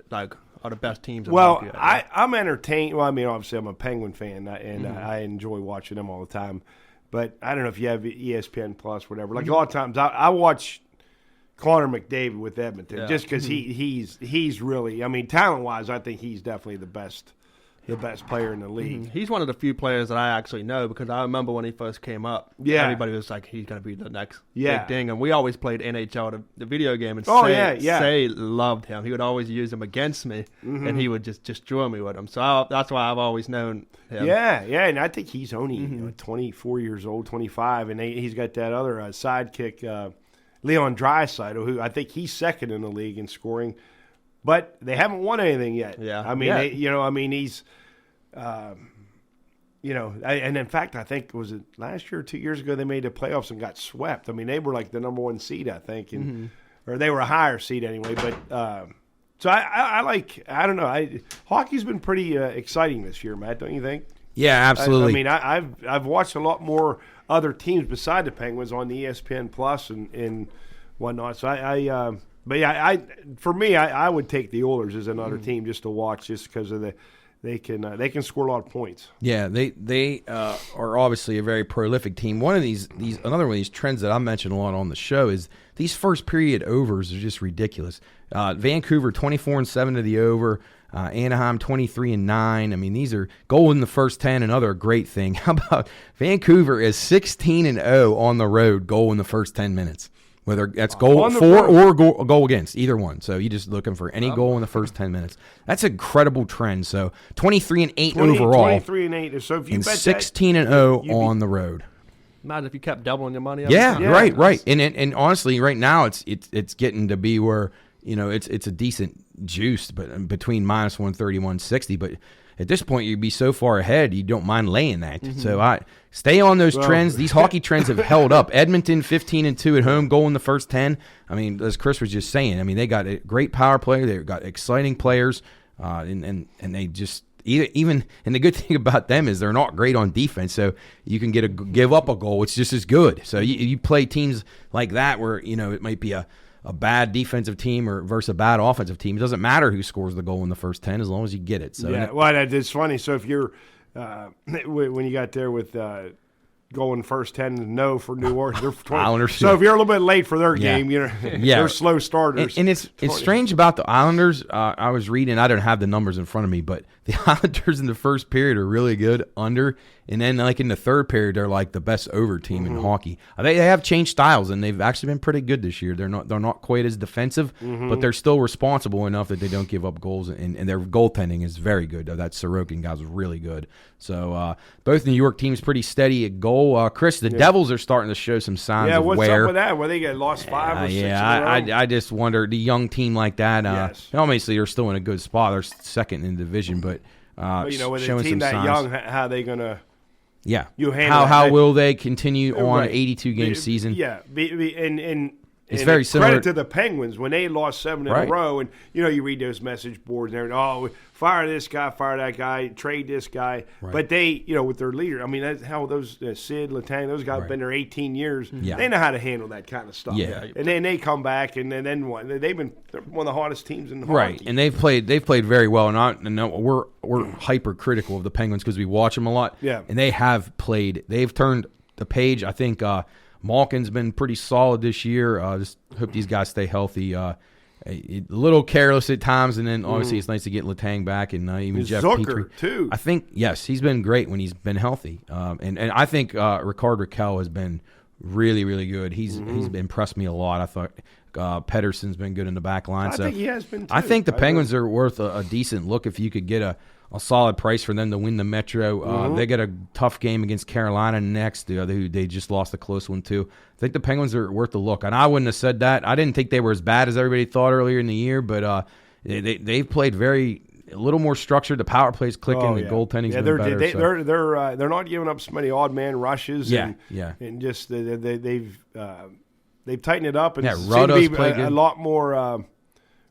Speaker 3: Are the best teams?
Speaker 2: Well, I'm entertained. Well, I mean, obviously, I'm a Penguin fan, and I enjoy watching them all the time. But I don't know if you have ESPN Plus, whatever. Like a lot of times, I watch Connor McDavid with Edmonton just because he's really. I mean, talent wise, I think he's definitely the best player in the league.
Speaker 3: He's one of the few players that I actually know because I remember when he first came up. Yeah, everybody was like, he's going to be the next big thing. And we always played NHL, the video game, and Say loved him. He would always use him against me, and he would just destroy me with him. So that's why I've always known him.
Speaker 2: Yeah, and I think he's only 24 years old, 25, and he's got that other sidekick, Leon Draisaitl, who I think he's second in the league in scoring. But they haven't won anything yet.
Speaker 3: Yeah,
Speaker 2: I mean, he's, and in fact, I think was it last year or 2 years ago they made the playoffs and got swept. I mean, they were like the number 1 seed, I think, or they were a higher seed anyway. But so I don't know. Hockey's been pretty exciting this year, Matt. Don't you think?
Speaker 1: Yeah, absolutely.
Speaker 2: I've watched a lot more other teams beside the Penguins on the ESPN Plus and whatnot. So for me, I would take the Oilers as another team just to watch, just because of they can score a lot of points.
Speaker 1: Yeah, they are obviously a very prolific team. One of another one of these trends that I mentioned a lot on the show is these first period overs are just ridiculous. Vancouver 24-7 to the over. Anaheim 23-9. I mean, these are goal in the first 10. Another great thing. How about Vancouver is 16-0 on the road, goal in the first 10 minutes. Whether that's goal for or goal against, either one. So you're just looking for any goal in the first 10 minutes. That's an incredible trend. So 23-8 overall.
Speaker 2: 23-8. So if you
Speaker 1: and
Speaker 2: bet
Speaker 1: 16-0 on the road.
Speaker 3: Imagine if you kept doubling your money.
Speaker 1: Yeah, right. And honestly, right now it's getting to be where it's a decent juice, but between minus 130, 160. But at this point, you'd be so far ahead, you don't mind laying that. Mm-hmm. So I stay on those trends. These hockey trends have held up. Edmonton 15-2 at home, goal in the first 10. I mean, as Chris was just saying, they got a great power play. They've got exciting players, and they just even. And the good thing about them is they're not great on defense. So you can give up a goal. It's just as good. So you play teams like that where it might be a bad defensive team or versus a bad offensive team. It doesn't matter who scores the goal in the first 10 as long as you get it. So
Speaker 2: it's funny. So if you're when you got there with going first 10 no for New Orleans, they're 20.
Speaker 1: Islanders.
Speaker 2: So if you're a little bit late for their game, they're slow starters.
Speaker 1: And it's strange about the Islanders. I was reading, I don't have the numbers in front of me, but the Islanders in the first period are really good under, and then like in the third period they're like the best over team in hockey. They have changed styles and they've actually been pretty good this year. They're not quite as defensive, but they're still responsible enough that they don't give up goals, and their goaltending is very good. That Sorokin guy's really good. So both New York teams pretty steady at goal. Chris, the Devils are starting to show some signs of
Speaker 2: what's
Speaker 1: wear.
Speaker 2: up with that? Where they get lost 5 or 6 in a row?
Speaker 1: I just wonder, the young team like that, obviously they're still in a good spot. They're second in the division, but
Speaker 2: with
Speaker 1: showing
Speaker 2: a team
Speaker 1: some
Speaker 2: that
Speaker 1: signs.
Speaker 2: young, how are they going to
Speaker 1: how will they continue on an 82-game season?
Speaker 2: Yeah, and
Speaker 1: it's very similar.
Speaker 2: Credit to the Penguins when they lost 7 in a row, and you read those message boards and everything. Fire this guy, fire that guy, trade this guy. Right. But they, with their leader, that's how those Sid, Letang, those guys have been there 18 years. Yeah. They know how to handle that kind of stuff.
Speaker 1: Yeah.
Speaker 2: And then they come back, and then what? They're one of the hottest teams in the hockey.
Speaker 1: Right, and they've played very well. And we're hypercritical of the Penguins because we watch them a lot. Yeah, and they have played. They've turned the page. I think Malkin's been pretty solid this year. Just hope these guys stay healthy. A little careless at times, and then obviously it's nice to get Letang back, and even Jeff Petrie
Speaker 2: too.
Speaker 1: I think he's been great when he's been healthy, and I think Ricard Raquel has been really, really good. He's impressed me a lot. I thought Pettersson's been good in the back line.
Speaker 2: I think he has been too.
Speaker 1: I think the Penguins are worth a decent look if you could get a solid price for them to win the Metro. They get a tough game against Carolina next, who they just lost a close one to. I think the Penguins are worth a look. And I wouldn't have said that. I didn't think they were as bad as everybody thought earlier in the year, but they've played a little more structured. The power play's clicking. The goaltending's been better.
Speaker 2: They're not giving up so many odd man rushes. And just they've tightened it up and seem to be a lot more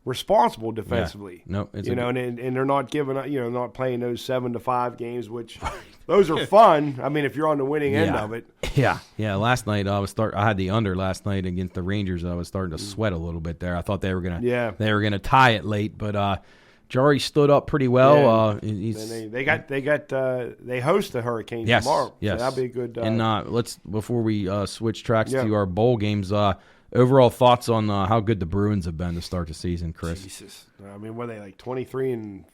Speaker 2: responsible defensively.
Speaker 1: Yeah. No,
Speaker 2: and they're not giving up. Not playing those 7-5 games, which those are fun. If you're on the winning end of it.
Speaker 1: Yeah. Last night I had the under last night against the Rangers. I was starting to sweat a little bit there. I thought they were gonna tie it late, but Jari stood up pretty well.
Speaker 2: They host the Hurricanes tomorrow.
Speaker 1: Yes,
Speaker 2: so that'll be a good.
Speaker 1: And let's before we switch tracks to our bowl games. Overall thoughts on how good the Bruins have been to start the season, Chris?
Speaker 2: Jesus. Were they like 23-5?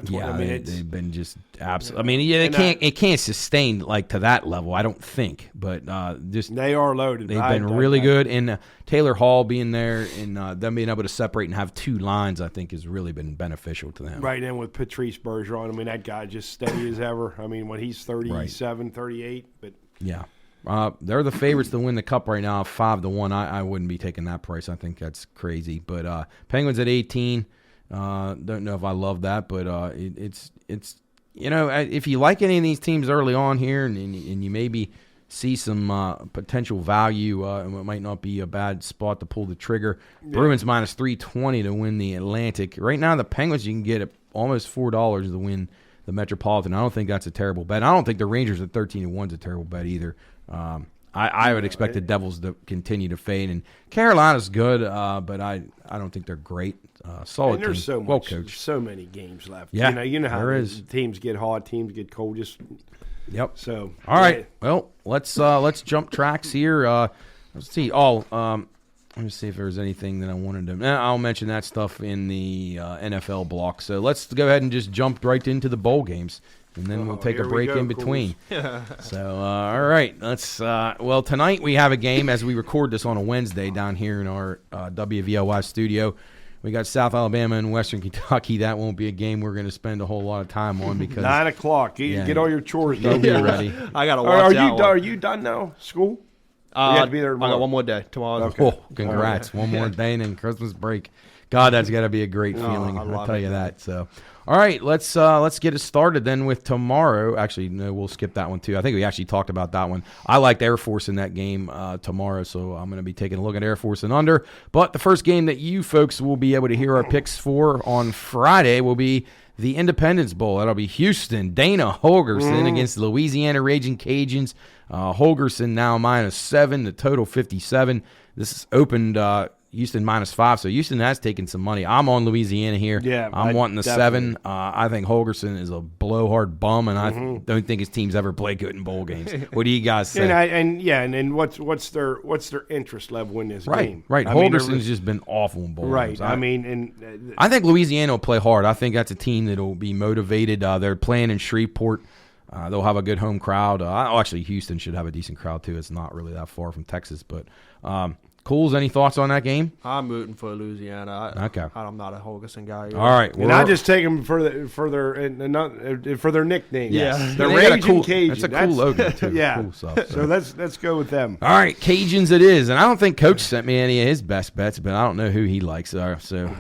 Speaker 1: Yeah, they've been just absolutely. It can't sustain like to that level, I don't think. But just
Speaker 2: they are loaded.
Speaker 1: They've been really good, and Taylor Hall being there and them being able to separate and have two lines, I think, has really been beneficial to them.
Speaker 2: Right, and with Patrice Bergeron, that guy just steady as ever. When he's 37, 38, but
Speaker 1: yeah. They're the favorites to win the cup right now, 5-1. I wouldn't be taking that price. I think that's crazy. But Penguins at 18. Don't know if I love that, but it's if you like any of these teams early on here, and you maybe see some potential value, it might not be a bad spot to pull the trigger. Yeah. Bruins minus 320 to win the Atlantic. Right now, the Penguins you can get at almost $4 to win Metropolitan. I don't think that's a terrible bet. I don't think the Rangers at 13-1 is a terrible bet either. I would expect the Devils to continue to fade, and Carolina's good, but I don't think they're great. Solid
Speaker 2: and there's
Speaker 1: team,
Speaker 2: well coached.
Speaker 1: So
Speaker 2: many games left.
Speaker 1: Yeah,
Speaker 2: you know how teams get hot, teams get cold.
Speaker 1: Yep.
Speaker 2: So
Speaker 1: all right. Well, let's jump tracks here. Let's see. Let me see if there's anything that I wanted to. I'll mention that stuff in the NFL block. So let's go ahead and just jump right into the bowl games. And then we'll take a break in between. So, all right. Let's. Well, tonight we have a game as we record this on a Wednesday down here in our WVLY studio. We got South Alabama and Western Kentucky. That won't be a game we're going to spend a whole lot of time on because
Speaker 2: 9 o'clock. Get all your chores done.
Speaker 1: Be ready.
Speaker 3: I got to watch
Speaker 2: Are you done now? School?
Speaker 3: You have to be there tomorrow. I got one more day tomorrow.
Speaker 1: Okay. Oh, congrats! One more day and then Christmas break. God, that's got to be a great feeling. I'll tell you that. So, all right, let's get it started then with tomorrow. Actually, no, we'll skip that one too. I think we actually talked about that one. I liked Air Force in that game tomorrow, so I'm going to be taking a look at Air Force and under. But the first game that you folks will be able to hear our picks for on Friday will be the Independence Bowl. That'll be Houston, Dana Holgorsen against the Louisiana Raging Cajuns. Holgorsen now -7, the total 57. This is opened Houston -5, so Houston has taken some money. I'm on Louisiana here.
Speaker 2: Yeah,
Speaker 1: I'm wanting the 7. I think Holgorsen is a blowhard bum, and I don't think his team's ever played good in bowl games. What do you guys say?
Speaker 2: And what's their interest level in this game?
Speaker 1: Right. Holgorsen's just been awful in bowl games.
Speaker 2: I
Speaker 1: think Louisiana will play hard. I think that's a team that will be motivated. They're playing in Shreveport. They'll have a good home crowd. Actually, Houston should have a decent crowd, too. It's not really that far from Texas. But, Cools, any thoughts on that game?
Speaker 3: I'm rooting for Louisiana.
Speaker 1: Okay.
Speaker 3: I'm not a Holgorsen guy either.
Speaker 1: All right.
Speaker 2: And I just take them for their nickname.
Speaker 1: Yeah.
Speaker 2: The Raging Cajun.
Speaker 1: That's a cool logo, too.
Speaker 2: Yeah.
Speaker 1: Cool stuff,
Speaker 2: so let's go with them.
Speaker 1: All right. Cajuns it is. And I don't think Coach sent me any of his best bets, but I don't know who he likes. So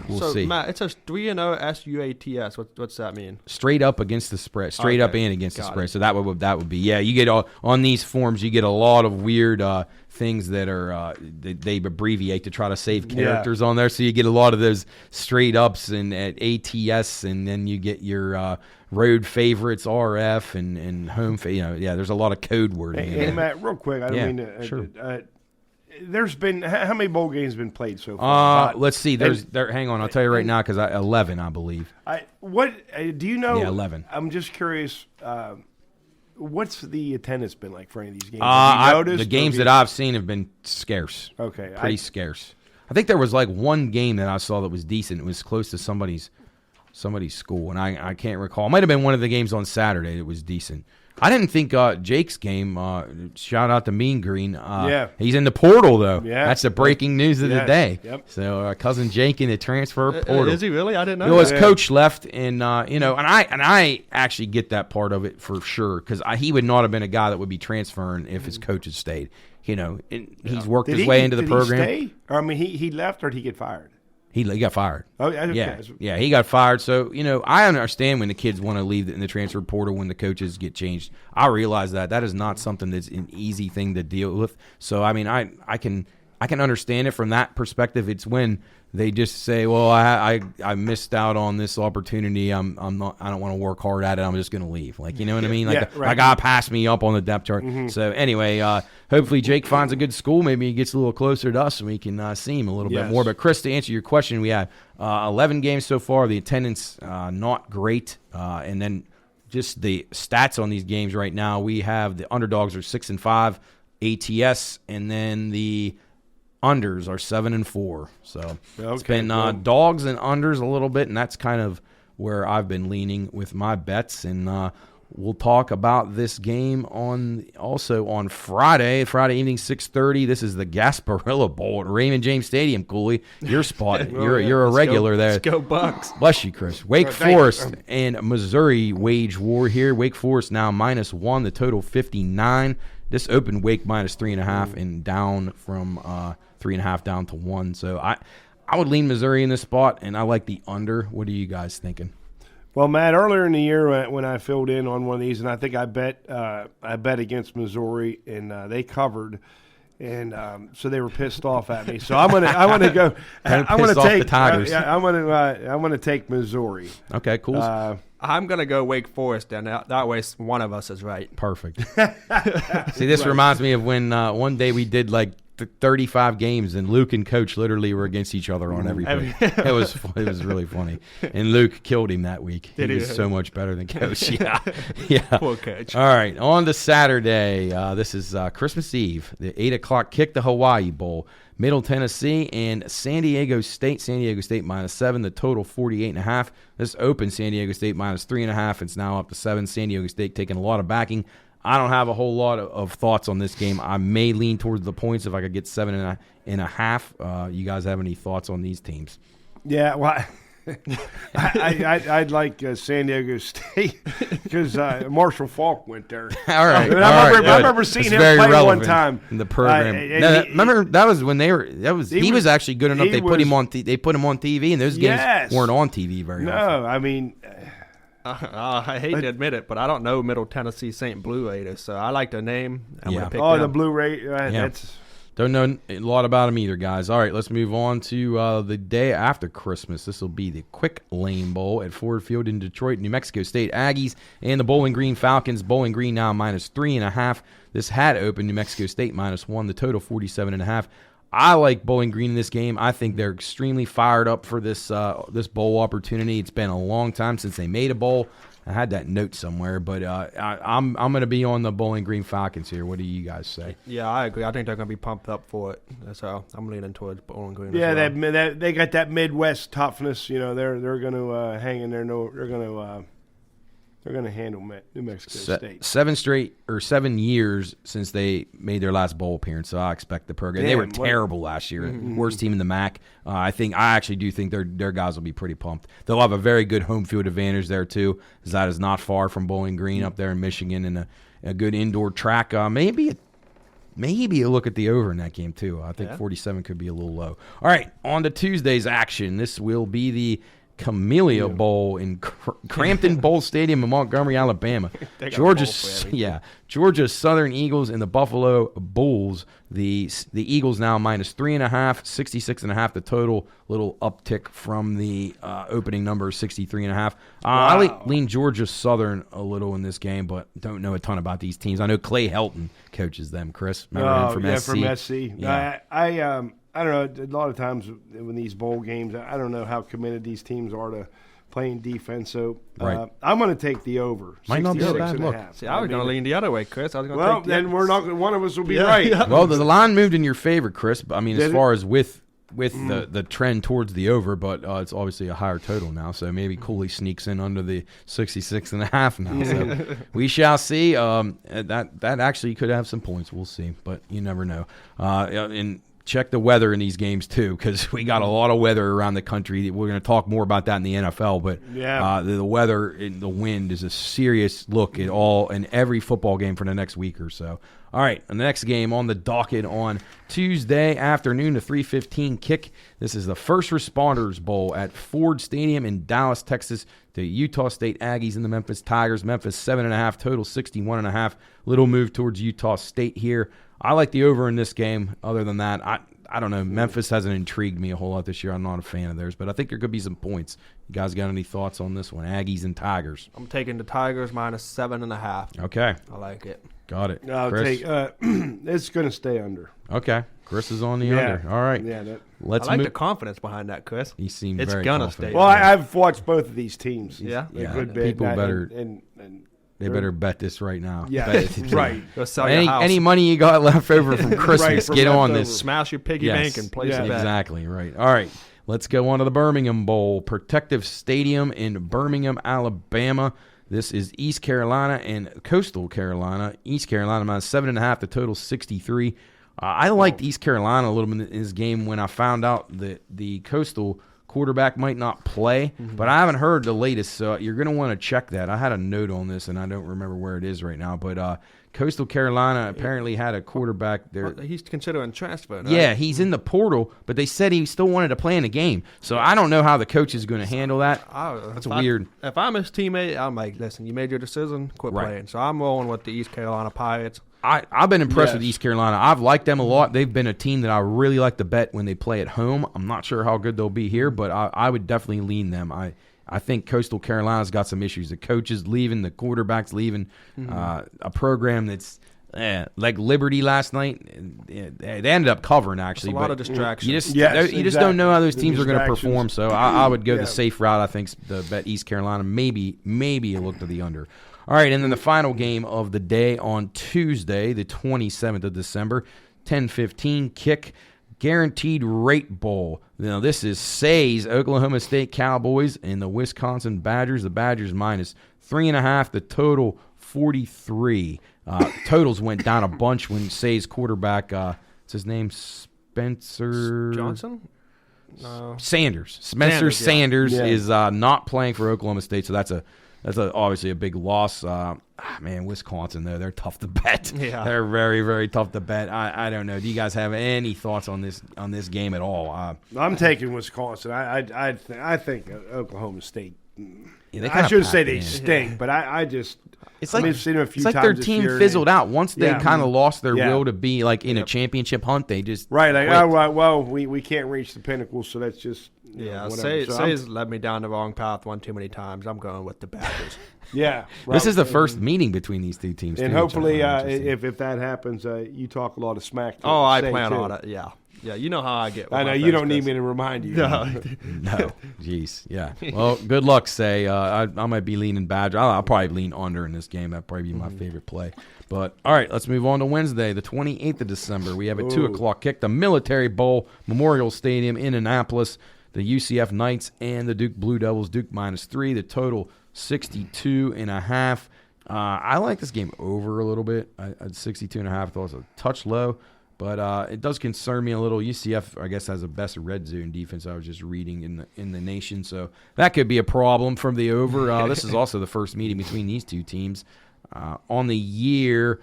Speaker 1: we'll see.
Speaker 3: Matt, it says 3-0 SUATS. What's that mean?
Speaker 1: Straight up against the spread. Straight up and against the spread. So that would be. Yeah, you get on these forms, you get a lot of weird things that are they abbreviate to try to save characters on there, so you get a lot of those straight ups and at ATS, and then you get your road favorites RF and home. There's a lot of code wording.
Speaker 2: Hey, Matt, real quick, I don't mean to.
Speaker 1: Sure.
Speaker 2: There's been how many bowl games been played so far?
Speaker 1: Let's see. Hang on, I'll tell you right now because 11, I believe.
Speaker 2: What do you know?
Speaker 1: Yeah, 11.
Speaker 2: I'm just curious. What's the attendance been like for any of these games? Have you noticed,
Speaker 1: the games that I've seen have been scarce.
Speaker 2: Okay.
Speaker 1: Pretty scarce. I think there was like one game that I saw that was decent. It was close to somebody's school, and I can't recall. It might have been one of the games on Saturday that was decent. I didn't think Jake's game, shout out to Mean Green. He's in the portal, though. Yeah. That's the breaking news of the day.
Speaker 2: Yep.
Speaker 1: So cousin Jake in the transfer portal.
Speaker 3: Is he really? I didn't know.
Speaker 1: His coach left, and and I actually get that part of it for sure, because he would not have been a guy that would be transferring if his coach had stayed. And he's worked his way into the program.
Speaker 2: Did he stay? Or, he left, or did he get fired?
Speaker 1: He got fired.
Speaker 2: Oh, okay.
Speaker 1: Yeah, he got fired. So, I understand when the kids want to leave in the transfer portal when the coaches get changed. I realize that is not something that's an easy thing to deal with. So, I can understand it from that perspective. It's when they just say, "Well, I missed out on this opportunity. I don't want to work hard at it. I'm just going to leave." Like, you know what I mean? Like a guy passed me up on the depth chart. Mm-hmm. So anyway, hopefully Jake finds a good school. Maybe he gets a little closer to us and we can see him a little bit more. But Chris, to answer your question, we have 11 games so far. The attendance not great, and then just the stats on these games right now. We have the underdogs are 6-5 ATS, and then the unders are 7-4. So it's been dogs and unders a little bit, and that's kind of where I've been leaning with my bets. And we'll talk about this game also on Friday evening, 6:30. This is the Gasparilla Bowl at Raymond James Stadium. Cooley, your spot. You're a regular there.
Speaker 3: Let's go Bucks.
Speaker 1: Bless you, Chris. Wake Forest and Missouri wage war here. Wake Forest now -1. The total 59. This opened Wake -3.5 and down from 3.5 down to 1. So I would lean Missouri in this spot, and I like the under. What are you guys thinking?
Speaker 2: Well, Matt, earlier in the year when I filled in on one of these, and I think I bet against Missouri, and they covered, and so they were pissed off at me. So I want to go. I want to take
Speaker 1: the Tigers.
Speaker 2: I want to take Missouri.
Speaker 1: Okay, cool.
Speaker 3: I'm going to go Wake Forest, and that way one of us is right.
Speaker 1: Perfect. See, this reminds me of when one day we did like 35 games, and Luke and Coach literally were against each other on everything. It was really funny. And Luke killed him that week. He was so much better than Coach. Yeah.
Speaker 3: Poor Coach.
Speaker 1: All right, on to Saturday. This is Christmas Eve, the 8 o'clock kick, the Hawaii Bowl. Middle Tennessee and San Diego State. San Diego State -7, the total 48.5. This opened San Diego State -3.5. It's now up to 7. San Diego State taking a lot of backing. I don't have a whole lot of thoughts on this game. I may lean towards the points if I could get 7.5. You guys have any thoughts on these teams?
Speaker 2: Yeah, well, I'd like San Diego State because Marshall Falk went there.
Speaker 1: All right,
Speaker 2: I remember seeing him play one time
Speaker 1: in the program. Remember that was when they were. He was actually good enough. They put him on. They put him on TV, and those games weren't on TV very often.
Speaker 2: No, I mean.
Speaker 3: I hate to admit it, but I don't know Middle Tennessee St. Blue Raiders, so I like the name. I'm gonna pick
Speaker 2: the Blue Raiders.
Speaker 1: Don't know a lot about them either, guys. All right, let's move on to the day after Christmas. This will be the Quick Lane Bowl at Ford Field in Detroit. New Mexico State Aggies and the Bowling Green Falcons. Bowling Green now -3.5. This had opened New Mexico State -1. The total 47.5. I like Bowling Green in this game. I think they're extremely fired up for this bowl opportunity. It's been a long time since they made a bowl. I had that note somewhere, but I'm going to be on the Bowling Green Falcons here. What do you guys say?
Speaker 3: Yeah, I agree. I think they're going to be pumped up for it. So I'm leaning towards Bowling Green.
Speaker 2: Yeah,
Speaker 3: as well.
Speaker 2: they got that Midwest toughness. You know, they're going to hang in there. They're going to handle New Mexico State.
Speaker 1: 7 years since they made their last bowl appearance, so I expect the program. They were terrible last year, worst team in the MAC. I actually do think their guys will be pretty pumped. They'll have a very good home field advantage there too, because that is not far from Bowling Green up there in Michigan, and a good indoor track. Maybe a look at the over in that game too. I think 47 could be a little low. All right, on to Tuesday's action. This will be the Camellia Bowl in Crampton Bowl Stadium in Montgomery, Alabama. Georgia Southern Eagles and the Buffalo Bulls. The Eagles now -3.5, 66.5 the total. Little uptick from the opening number, 63.5. I lean Georgia Southern a little in this game, but don't know a ton about these teams. I know Clay Helton coaches them. Chris, remember him from SC?
Speaker 2: From SC. Yeah. I don't know. A lot of times in these bowl games, I don't know how committed these teams are to playing defense. So I'm going to take the over.
Speaker 1: Might not be a bad look.
Speaker 3: See, I was going to lean the other way, Chris. I was going
Speaker 2: to take then we're not. One of us will be right.
Speaker 1: Yeah. Well, the line moved in your favor, Chris. I mean, as far as with the trend towards the over, but it's obviously a higher total now. So maybe Cooley sneaks in under the 66.5 now. So we shall see. That actually could have some points. We'll see, but you never know. And check the weather in these games too, because we got a lot of weather around the country. We're going to talk more about that in the NFL, but the weather and the wind is a serious look at all in every football game for the next week or so. All right, the next game on the docket on Tuesday afternoon, the 3:15 kick. This is the First Responders Bowl at Ford Stadium in Dallas, Texas. The Utah State Aggies and the Memphis Tigers. Memphis 7.5, total 61.5. Little move towards Utah State here. I like the over in this game. Other than that, I don't know. Memphis hasn't intrigued me a whole lot this year. I'm not a fan of theirs, but I think there could be some points. You guys got any thoughts on this one? Aggies and Tigers.
Speaker 3: I'm taking the Tigers -7.5.
Speaker 1: Okay.
Speaker 3: I like it.
Speaker 1: Got it.
Speaker 2: I'll take. It's going to stay under.
Speaker 1: Okay. Chris is on the under. All right.
Speaker 2: Yeah.
Speaker 3: I like the confidence behind that, Chris.
Speaker 1: He seems
Speaker 3: it's
Speaker 1: very
Speaker 3: gonna
Speaker 1: confident.
Speaker 3: Stay.
Speaker 2: Well, I've watched both of these teams.
Speaker 3: Yeah.
Speaker 2: A good bit.
Speaker 1: People better.
Speaker 2: And
Speaker 1: they better bet this right now.
Speaker 2: Yeah, right.
Speaker 3: Go sell your house.
Speaker 1: Any money you got left over from Christmas, get on this.
Speaker 3: Smash your piggy bank and place a bet.
Speaker 1: Exactly, right. All right, let's go on to the Birmingham Bowl. Protective Stadium in Birmingham, Alabama. This is East Carolina and Coastal Carolina. East Carolina -7.5, the total 63. I liked East Carolina a little bit in this game when I found out that the Coastal quarterback might not play, but I haven't heard the latest, so you're going to want to check that. I had a note on this, and I don't remember where it is right now, but Coastal Carolina apparently had a quarterback there.
Speaker 3: Well, he's considering transfer, right?
Speaker 1: Yeah, he's in the portal, but they said he still wanted to play in the game, so I don't know how the coach is going to handle that. That's weird.
Speaker 3: If I'm his teammate, I'm like, listen, you made your decision, quit playing. So I'm rolling with the East Carolina Pirates.
Speaker 1: I've been impressed with East Carolina. I've liked them a lot. They've been a team that I really like to bet when they play at home. I'm not sure how good they'll be here, but I would definitely lean them. I I think Coastal Carolina's got some issues. The coaches leaving, the quarterback's leaving. A program that's like Liberty last night. They ended up covering, actually.
Speaker 3: It's a lot of distractions.
Speaker 1: You just don't know how those teams are going to perform. So I would go the safe route. I think the bet East Carolina, maybe a look to the under. All right, and then the final game of the day on Tuesday, the 27th of December, 10:15 kick. Guaranteed Rate Bowl. Now, this is Say's Oklahoma State Cowboys and the Wisconsin Badgers. The Badgers minus 3.5. The total 43. Totals went down a bunch when Say's quarterback, what's his name? Spencer
Speaker 3: Johnson? No.
Speaker 1: Sanders. Spencer Sanders is not playing for Oklahoma State, so that's obviously a big loss. Man, Wisconsin, though, they're tough to bet.
Speaker 3: Yeah.
Speaker 1: They're very, very tough to bet. I don't know. Do you guys have any thoughts on this game at all?
Speaker 2: I'm taking Wisconsin. I think Oklahoma State.
Speaker 1: Yeah,
Speaker 2: I shouldn't say they stink, but I just.
Speaker 1: It's like,
Speaker 2: I've seen them a few
Speaker 1: it's like
Speaker 2: times
Speaker 1: their team fizzled out. Once they kind of lost their will to be like in a championship hunt, they just
Speaker 2: quit. Well, we can't reach the pinnacle, so that's just
Speaker 3: Say's led me down the wrong path one too many times. I'm going with the Badgers.
Speaker 1: This is the first meeting between these two teams,
Speaker 2: and hopefully, if that happens, you talk a lot of smack.
Speaker 3: I plan on it. Yeah, you know how I get.
Speaker 2: I know you don't need me to remind you.
Speaker 1: No, jeez, yeah. Well, good luck, Say. I might be leaning Badger. I'll probably lean under in this game. That'd probably be my favorite play. But all right, let's move on to Wednesday, the 28th of December. We have a 2:00 kick, the Military Bowl, Memorial Stadium in Annapolis. The UCF Knights and the Duke Blue Devils. Duke minus 3. The total 62.5. I like this game over a little bit. At 62.5, I thought it was a touch low. But it does concern me a little. UCF, I guess, has the best red zone defense. I was just reading in the nation, so that could be a problem from the over. This is also the first meeting between these two teams on the year.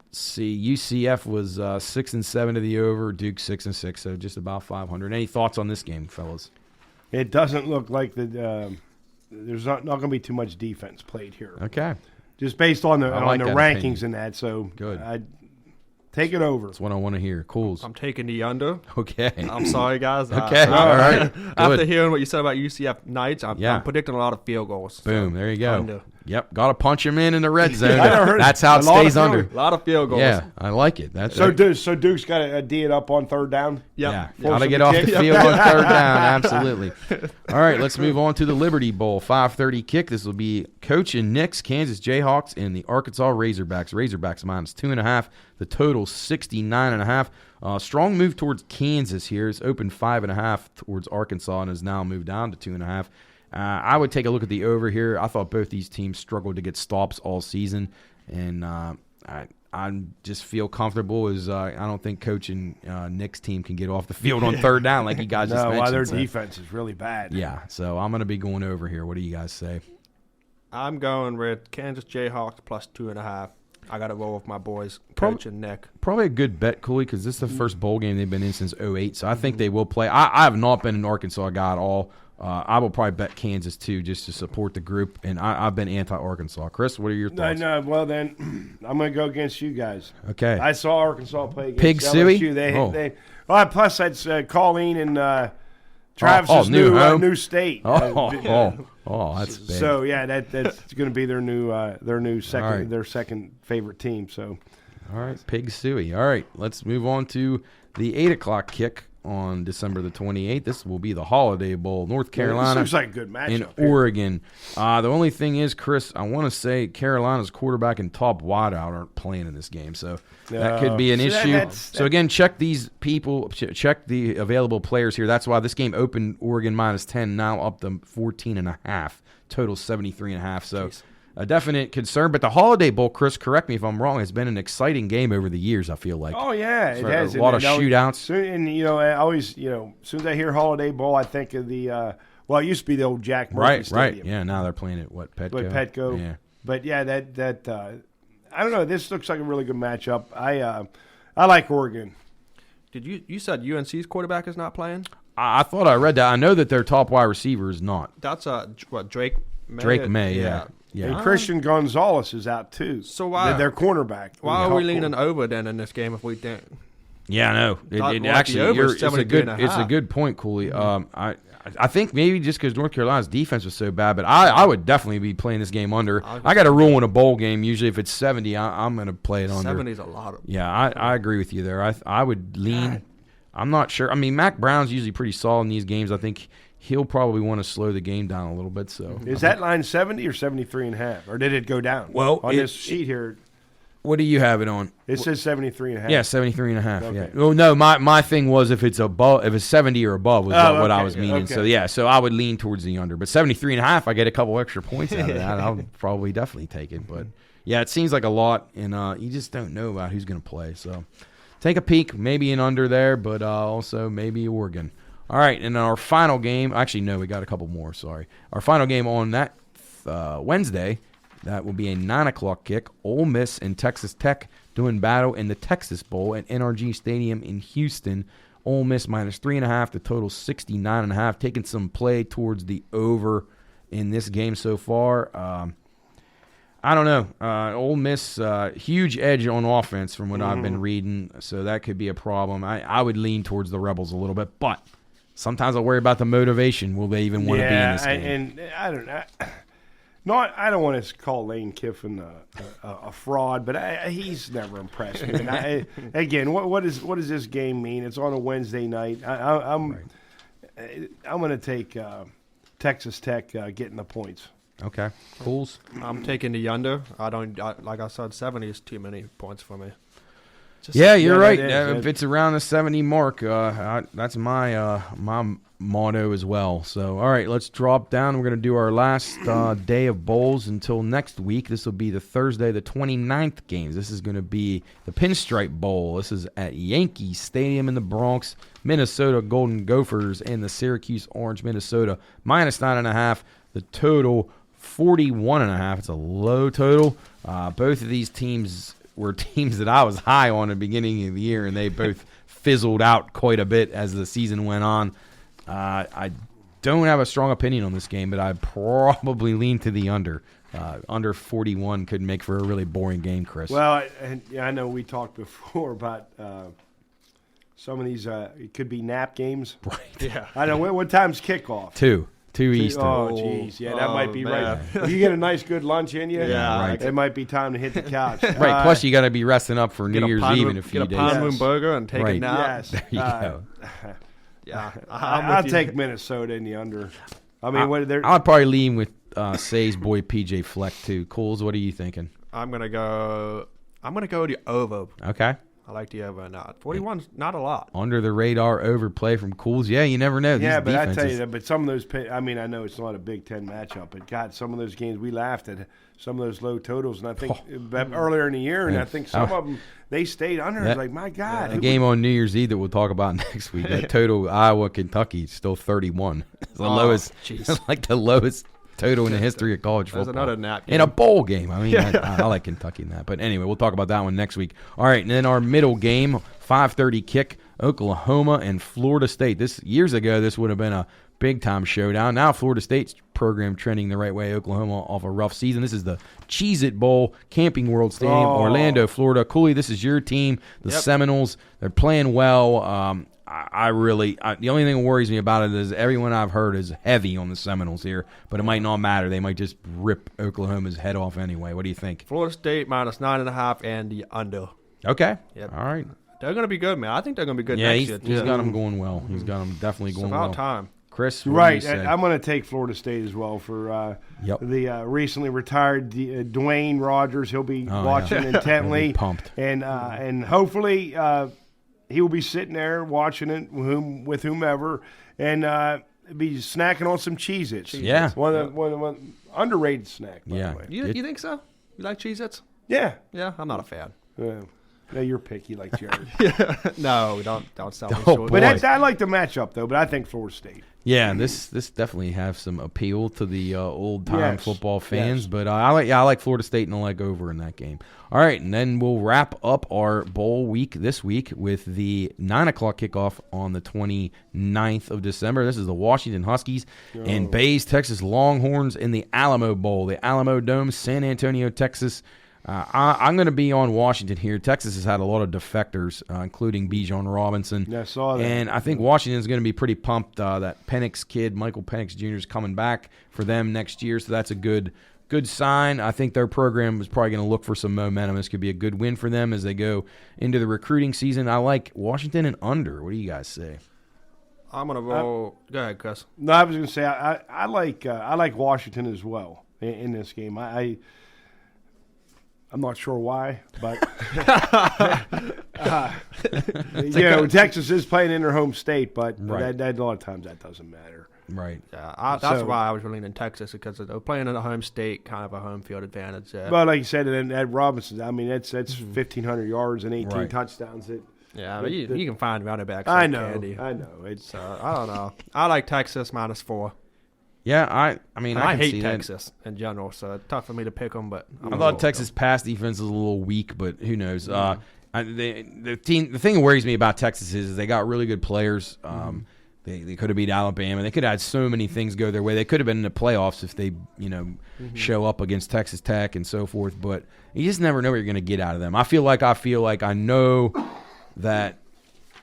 Speaker 1: Let's see, UCF was 6-7 to the over. Duke 6-6, so just about 500. Any thoughts on this game, fellas?
Speaker 2: It doesn't look like there's not going to be too much defense played here.
Speaker 1: Okay,
Speaker 2: just based on the rankings and that. So
Speaker 1: good.
Speaker 2: Take it over.
Speaker 1: That's what I want to hear. Cools.
Speaker 3: I'm taking the under.
Speaker 1: Okay.
Speaker 3: I'm sorry, guys.
Speaker 1: Okay. All right.
Speaker 3: After hearing what you said about UCF Knights, I'm predicting a lot of field goals.
Speaker 1: Boom.
Speaker 3: So
Speaker 1: there you go.
Speaker 3: Under.
Speaker 1: Yep. Got to punch him in the red zone. That's how it stays under.
Speaker 3: A lot of field goals.
Speaker 1: Yeah, I like it. That's
Speaker 2: so Duke's got to D it up on third down?
Speaker 1: Yep. Yeah. Got to get off the field on third down. Absolutely. All right, let's move on to the Liberty Bowl. 5:30 kick. This will be coaching Nick's Kansas Jayhawks and the Arkansas Razorbacks. Razorbacks minus 2.5. The total 69.5. Strong move towards Kansas here. It's opened 5.5 towards Arkansas and has now moved down to 2.5. I would take a look at the over here. I thought both these teams struggled to get stops all season, and I just feel comfortable as I don't think coaching Nick's team can get off the field on third down like you guys just mentioned.
Speaker 2: Their defense is really bad.
Speaker 1: Yeah, so I'm going to be going over here. What do you guys say?
Speaker 3: I'm going with Kansas Jayhawks plus 2.5. I got to roll with my boys, Coach and Nick.
Speaker 1: Probably a good bet, Cooley, because this is the first bowl game they've been in since 2008, so I think they will play. I have not been an Arkansas guy at all. I will probably bet Kansas, too, just to support the group, and I've been anti-Arkansas. Chris, what are your thoughts?
Speaker 2: No, well, then, I'm going to go against you guys.
Speaker 1: Okay.
Speaker 2: I saw Arkansas play against
Speaker 1: Pig
Speaker 2: LSU.
Speaker 1: Suey?
Speaker 2: Plus, that's Colleen and Travis's new state.
Speaker 1: That's big.
Speaker 2: So that's going to be their second favorite team. So,
Speaker 1: all right, Pig Suey. All right, let's move on to the 8:00 kick on December the 28th. This will be the Holiday Bowl, North Carolina.
Speaker 2: This looks like a good matchup
Speaker 1: in Oregon. The only thing is, Chris, I want to say Carolina's quarterback and top wideout aren't playing in this game, so that could be an issue. So again, check these people, check the available players here. That's why this game opened Oregon minus 10, now up to 14.5, total 73.5. So. Jeez. A definite concern, but the Holiday Bowl, Chris, correct me if I'm wrong, has been an exciting game over the years, I feel like.
Speaker 2: Oh, yeah, it has.
Speaker 1: A lot of shootouts.
Speaker 2: And, I always, as soon as I hear Holiday Bowl, I think of the, it used to be the old Jack Murphy Stadium.
Speaker 1: Right, yeah, now they're playing at, Petco?
Speaker 2: Petco.
Speaker 1: Yeah.
Speaker 2: But, yeah, that I don't know, this looks like a really good matchup. I like Oregon.
Speaker 3: Did you said UNC's quarterback is not playing?
Speaker 1: I thought I read that. I know that their top wide receiver is not.
Speaker 3: That's, Drake May?
Speaker 1: Drake May, yeah.
Speaker 2: Yeah. And Christian Gonzalez is out too.
Speaker 3: So why
Speaker 2: their cornerback?
Speaker 3: Why are we leaning over then in this game if we think?
Speaker 1: Yeah, I know. It's a good point, Cooley. I think maybe just because North Carolina's defense was so bad, but I would definitely be playing this game under. I got a rule in a bowl game. Usually, if it's 70, I'm going to play it under.
Speaker 3: 70's a lot.
Speaker 1: Yeah, I agree with you there. I would lean. God. I'm not sure. I mean, Mac Brown's usually pretty solid in these games. I think he'll probably want to slow the game down a little bit. So
Speaker 2: is that line 70 or 73.5, or did it go down?
Speaker 1: Well,
Speaker 2: on this sheet here.
Speaker 1: What do you have it on?
Speaker 2: It says 73.5.
Speaker 1: Yeah, 73.5. Okay. Yeah. Well, no, my thing was if it's 70 or above was what I was meaning. Okay. So I would lean towards the under. But 73.5, I get a couple extra points out of that. I'll probably definitely take it. But yeah, it seems like a lot, and you just don't know about who's going to play. So take a peek, maybe an under there, but also maybe Oregon. All right, and our final game. Actually, no, we got a couple more. Sorry, our final game on that Wednesday. That will be a 9 o'clock kick. Ole Miss and Texas Tech doing battle in the Texas Bowl at NRG Stadium in Houston. Ole Miss minus 3.5. The total 69.5. Taking some play towards the over in this game so far. I don't know. Ole Miss, huge edge on offense from what I've been reading, so that could be a problem. I would lean towards the Rebels a little bit, but sometimes I worry about the motivation. Will they even want to be in this game?
Speaker 2: And I don't know. I don't want to call Lane Kiffin a fraud, but he's never impressed me. And again, what does this game mean? It's on a Wednesday night. I'm going to take Texas Tech getting the points.
Speaker 1: Okay, Cools.
Speaker 3: I'm taking the under. Like I said, 70 is too many points for me.
Speaker 1: You're right. If it's around the 70 mark, that's my motto as well. So, all right, let's drop down. We're going to do our last day of bowls until next week. This will be the Thursday, the 29th games. This is going to be the Pinstripe Bowl. This is at Yankee Stadium in the Bronx. Minnesota Golden Gophers and the Syracuse Orange, Minnesota, minus 9.5. The total, 41.5. It's a low total. Both of these teams were teams that I was high on at the beginning of the year, and they both fizzled out quite a bit as the season went on. I don't have a strong opinion on this game, but I'd probably lean to the under. Under 41 could make for a really boring game, Chris.
Speaker 2: Well, I know we talked before about some of these. It could be nap games.
Speaker 1: Right.
Speaker 2: Yeah. I know. What time's kickoff?
Speaker 1: 2 Eastern.
Speaker 2: Oh, jeez. Yeah, that might be right. If you get a nice, good lunch in you,
Speaker 1: right.
Speaker 2: It might be time to hit the couch.
Speaker 1: Right. Plus, you got to be resting up for New Year's Eve in a few days.
Speaker 3: Get a Pine Moon burger and take a nap.
Speaker 2: Yes.
Speaker 1: There you go.
Speaker 2: Yeah, I'll take Minnesota in the under. I mean,
Speaker 1: I'll probably lean with Say's boy PJ Fleck too. Cools, what are you thinking?
Speaker 3: I'm gonna go the over.
Speaker 1: Okay.
Speaker 3: I like the over. Not 41's not a lot.
Speaker 1: Under the radar overplay from Cools. Yeah, you never know.
Speaker 2: Yeah, but I tell you that. But some of those, I mean, I know it's not a Big Ten matchup, but God, some of those games we laughed at some of those low totals, and I think earlier in the year, and I think some of them they stayed under. It's like, my God,
Speaker 1: a game on New Year's Eve that we'll talk about next week. That total Iowa Kentucky is still 31. It's the lowest. It's like the lowest total in the history of college football.
Speaker 3: There's another nap game.
Speaker 1: In a bowl game. I mean, I like Kentucky in that. But anyway, we'll talk about that one next week. All right, and then our middle game, 5:30 kick, Oklahoma and Florida State. Years ago, this would have been a big-time showdown. Now Florida State's program trending the right way. Oklahoma off a rough season. This is the Cheez-It Bowl, Camping World Stadium, Orlando, Florida. Cooley, this is your team, the Seminoles. They're playing well. The only thing that worries me about it is everyone I've heard is heavy on the Seminoles here, but it might not matter. They might just rip Oklahoma's head off anyway. What do you think?
Speaker 3: Florida State minus 9.5 and the under.
Speaker 1: Okay. Yep. All right.
Speaker 3: They're going to be good, man. I think they're going to be good next year.
Speaker 1: He's got them going well. He's got them definitely going well.
Speaker 3: It's about time.
Speaker 1: Chris,
Speaker 2: right. I'm going to take Florida State as well for the recently retired Dwayne Rogers. He'll be watching intently.
Speaker 1: He'll be pumped.
Speaker 2: And hopefully he will be sitting there watching it with whomever and be snacking on some Cheez-Its.
Speaker 1: Yeah.
Speaker 2: One underrated snack, by the way.
Speaker 3: You think so? You like Cheez-Its?
Speaker 2: Yeah.
Speaker 3: Yeah, I'm not a fan.
Speaker 2: No, you're picky like Jared.
Speaker 3: No, don't sell me short.
Speaker 2: But I like the matchup, though, but I think Florida State.
Speaker 1: Yeah, this definitely has some appeal to the old-time football fans. But I like Florida State and I like over in that game. All right, and then we'll wrap up our bowl week this week with the 9 o'clock kickoff on the 29th of December. This is the Washington Huskies and Bay's Texas Longhorns in the Alamo Bowl, the Alamo Dome, San Antonio, Texas. I'm going to be on Washington here. Texas has had a lot of defectors, including Bijan Robinson.
Speaker 2: Yeah, I saw that.
Speaker 1: And I think Washington's going to be pretty pumped that Penix kid, Michael Penix Jr., is coming back for them next year. So that's a good sign. I think their program is probably going to look for some momentum. This could be a good win for them as they go into the recruiting season. I like Washington and under. What do you guys say?
Speaker 3: I'm going to roll. Go ahead, Chris.
Speaker 2: No, I was going to say I like Washington as well in this game. I'm not sure why, but Texas is playing in their home state, but
Speaker 1: right.
Speaker 2: that a lot of times that doesn't matter.
Speaker 1: Right.
Speaker 3: Yeah, that's why I was really in Texas, because they're playing in a home state, kind of a home field advantage.
Speaker 2: But like you said, at Robinson, I mean, that's 1,500 yards and 18 touchdowns.
Speaker 3: Yeah, you can find running backs.
Speaker 2: I know.
Speaker 3: Candy.
Speaker 2: I know. It's
Speaker 3: I don't know. I like Texas -4.
Speaker 1: Yeah, I mean, I
Speaker 3: hate Texas in general, so it's tough for me to pick them. But
Speaker 1: I thought Texas' pass defense was a little weak, but who knows? The thing that worries me about Texas is they got really good players. They could have beat Alabama. They could have had so many things go their way. They could have been in the playoffs if they show up against Texas Tech and so forth. But you just never know what you're going to get out of them. I feel like I know that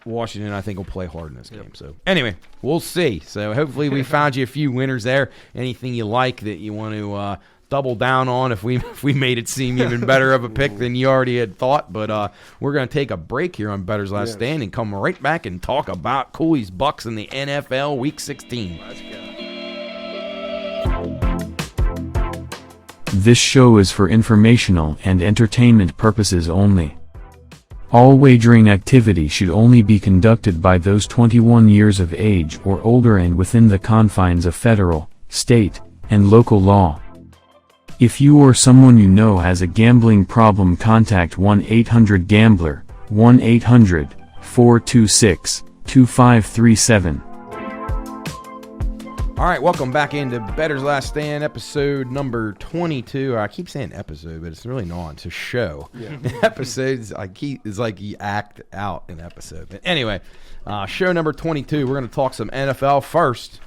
Speaker 1: Washington, I think, will play hard in this game. So, anyway, we'll see. So, hopefully we found you a few winners there. Anything you like that you want to double down on if we made it seem even better of a pick than you already had thought. But we're going to take a break here on Bettor's Last Stand and come right back and talk about Cooley's Bucks in the NFL Week 16.
Speaker 3: Let's go.
Speaker 4: This show is for informational and entertainment purposes only. All wagering activity should only be conducted by those 21 years of age or older and within the confines of federal, state, and local law. If you or someone you know has a gambling problem, contact 1-800-GAMBLER, 1-800-426-2537.
Speaker 1: All right, welcome back into Bettor's Last Stand, episode number 22. I keep saying episode, but it's really not. It's a show. Yeah. Episodes, it's like you act out an episode. But anyway, show number 22. We're going to talk some NFL first.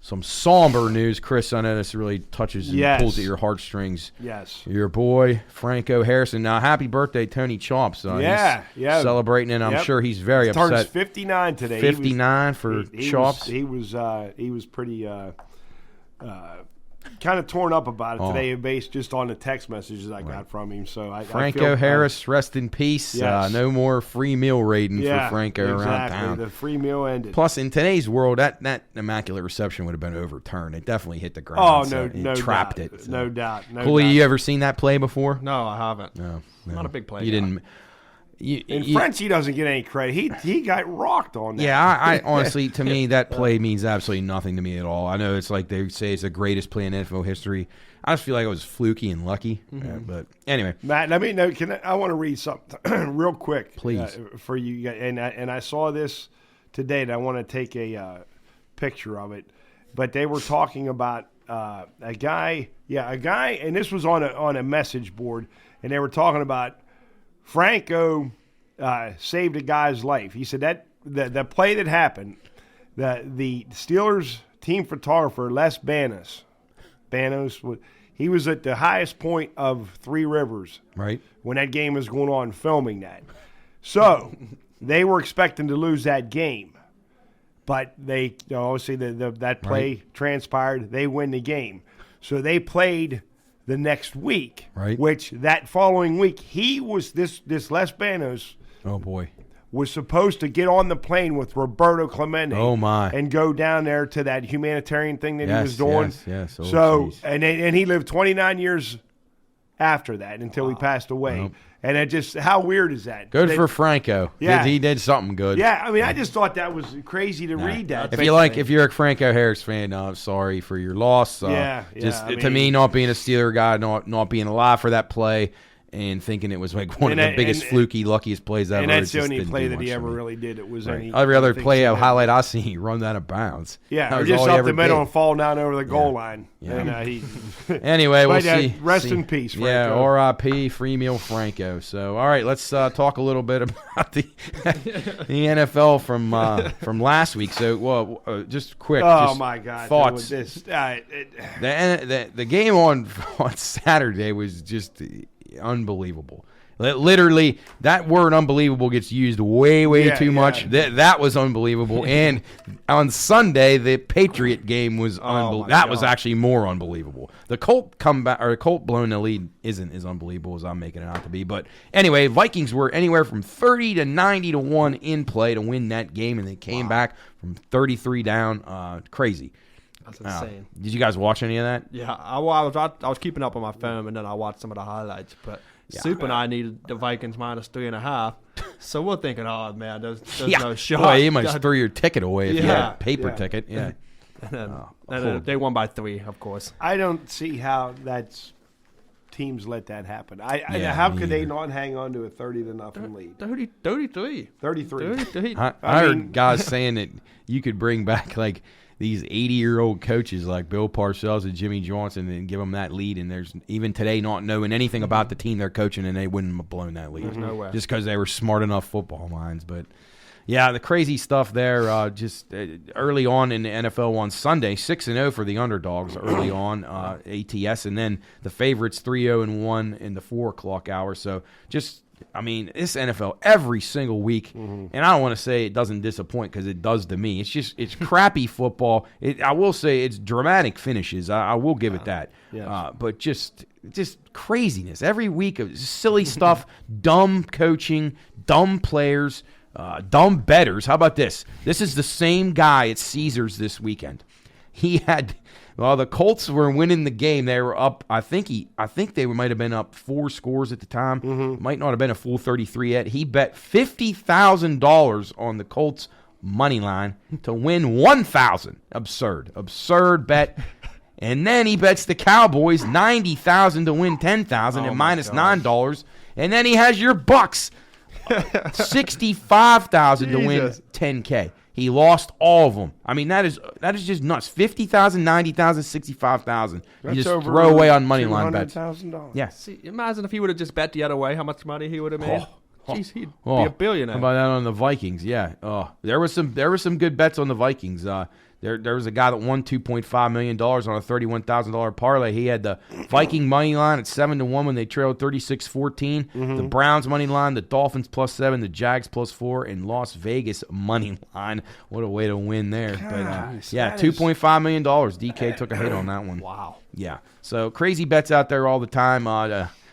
Speaker 1: Some somber news, Chris. I know this really touches and pulls at your heartstrings.
Speaker 2: Yes.
Speaker 1: Your boy, Franco Harrison. Now, happy birthday, Tony Chomps. He's celebrating, and I'm sure he's very upset.
Speaker 2: Turns 59 today.
Speaker 1: 59 for Chomps.
Speaker 2: He was pretty kind of torn up about it today, based just on the text messages I got from him. So
Speaker 1: Franco Harris, rest in peace. Yes. No more free meal raiding for Franco around town.
Speaker 2: The free meal ended.
Speaker 1: Plus, in today's world, that immaculate reception would have been overturned. It definitely hit the ground.
Speaker 2: No
Speaker 1: trapped
Speaker 2: doubt.
Speaker 1: it. So.
Speaker 2: No doubt.
Speaker 1: Cooley, you ever seen that play before?
Speaker 3: No, I haven't.
Speaker 1: No.
Speaker 3: Not a big play.
Speaker 1: You didn't.
Speaker 2: French, he doesn't get any credit. He got rocked on that.
Speaker 1: Yeah, I honestly, to me, that play means absolutely nothing to me at all. I know it's like they say it's the greatest play in NFL history. I just feel like it was fluky and lucky. But anyway,
Speaker 2: Matt, let me know. I want to read something real quick,
Speaker 1: please,
Speaker 2: for you. And I saw this today, and I want to take a picture of it. But they were talking about a guy, and this was on a message board, and they were talking about Franco saved a guy's life. He said that the play that happened, the Steelers team photographer Les Banos, he was at the highest point of Three Rivers,
Speaker 1: right,
Speaker 2: when that game was going on, filming that. So they were expecting to lose that game, but they obviously that play transpired. They win the game, so they played the next week,
Speaker 1: right?
Speaker 2: Which that following week, he was this Les Banos.
Speaker 1: Oh boy,
Speaker 2: was supposed to get on the plane with Roberto Clemente.
Speaker 1: Oh my!
Speaker 2: And go down there to that humanitarian thing that he was doing.
Speaker 1: Yes. Oh,
Speaker 2: so and he lived 29 years after that until he passed away.
Speaker 1: Nope.
Speaker 2: And it just, how weird is that?
Speaker 1: Good for Franco.
Speaker 2: Yeah,
Speaker 1: he did something good.
Speaker 2: Yeah, I mean, I just thought that was crazy to read that.
Speaker 1: If you're a Franco Harris fan, I'm sorry for your loss. To me, not being a Steeler guy, not being alive for that play, and thinking it was like one of the biggest, fluky, luckiest plays ever.
Speaker 2: And that's the only play that he ever really did. It was
Speaker 1: every other play highlight I seen, he run out of bounds.
Speaker 2: Yeah, or just up the middle and fall down over the goal line.
Speaker 1: Yeah.
Speaker 2: And
Speaker 1: anyway, we'll see.
Speaker 2: Rest in peace, Franco.
Speaker 1: Yeah, R.I.P. Free meal Franco. So, all right, let's talk a little bit about the NFL from last week. So, just quick.
Speaker 2: My God,
Speaker 1: thoughts. The game on Saturday was just. unbelievable. Literally, that word "unbelievable" gets used way too much. That was unbelievable. And on Sunday, the Patriot game was unbelievable. That was actually more unbelievable. The Colt comeback or the Colt blowing the lead isn't as unbelievable as I'm making it out to be. But anyway, Vikings were anywhere from 30 to 90 to 1 in play to win that game, and they came back from 33 down. Crazy.
Speaker 3: That's insane.
Speaker 1: Did you guys watch any of that?
Speaker 3: Yeah, I was keeping up on my phone, and then I watched some of the highlights, but. Yeah. Soup and I needed the Vikings minus 3.5, so we're thinking, oh man, there's no shot.
Speaker 1: Boy, you might throw your ticket away if you had a paper ticket. Yeah,
Speaker 3: and then they won by 3, of course.
Speaker 2: I don't see how teams let that happen. How could they not hang on to a 30-0 lead?
Speaker 3: 33.
Speaker 1: I heard guys saying that you could bring back like these 80-year-old coaches like Bill Parcells and Jimmy Johnson and give them that lead, and there's even today not knowing anything about the team they're coaching, and they wouldn't have blown that lead.
Speaker 3: There's no way.
Speaker 1: Just because they were smart enough football minds. But, yeah, the crazy stuff there just early on in the NFL on Sunday, 6-0 for the underdogs early on, ATS, and then the favorites 3-0-1 in the 4 o'clock hour. So just – I mean, this NFL every single week, and I don't want to say it doesn't disappoint because it does to me. It's crappy football. I will say it's dramatic finishes. I will give it that. Yes. But just craziness every week of silly stuff, dumb coaching, dumb players, dumb bettors. How about this? This is the same guy at Caesars this weekend. He had. Well, the Colts were winning the game. They were up. I think they might have been up 4 scores at the time. Might not have been a full 33 yet. He bet $50,000 on the Colts money line to win $1,000. Absurd bet. And then he bets the Cowboys $90,000 to win $10,000 at minus $9. And then he has your Bucks $65,000 to win $10K. He lost all of them. I mean, that is just nuts. $50,000, $90,000, $65,000. You just throw away on money line bets.
Speaker 2: Yeah.
Speaker 3: See, imagine if he would have just bet the other way, how much money he would have made. Jeez, he'd be a billionaire.
Speaker 1: How about that on the Vikings? Yeah. There were some good bets on the Vikings. There was a guy that won $2.5 million on a $31,000 parlay. He had the Viking money line at 7-1 when they trailed 36-14. The Browns money line, the Dolphins +7, the Jags +4, and Las Vegas money line. What a way to win there!
Speaker 2: Gosh,
Speaker 1: but $2.5 million. DK took a hit on that one.
Speaker 3: Wow.
Speaker 1: Yeah. So crazy bets out there all the time.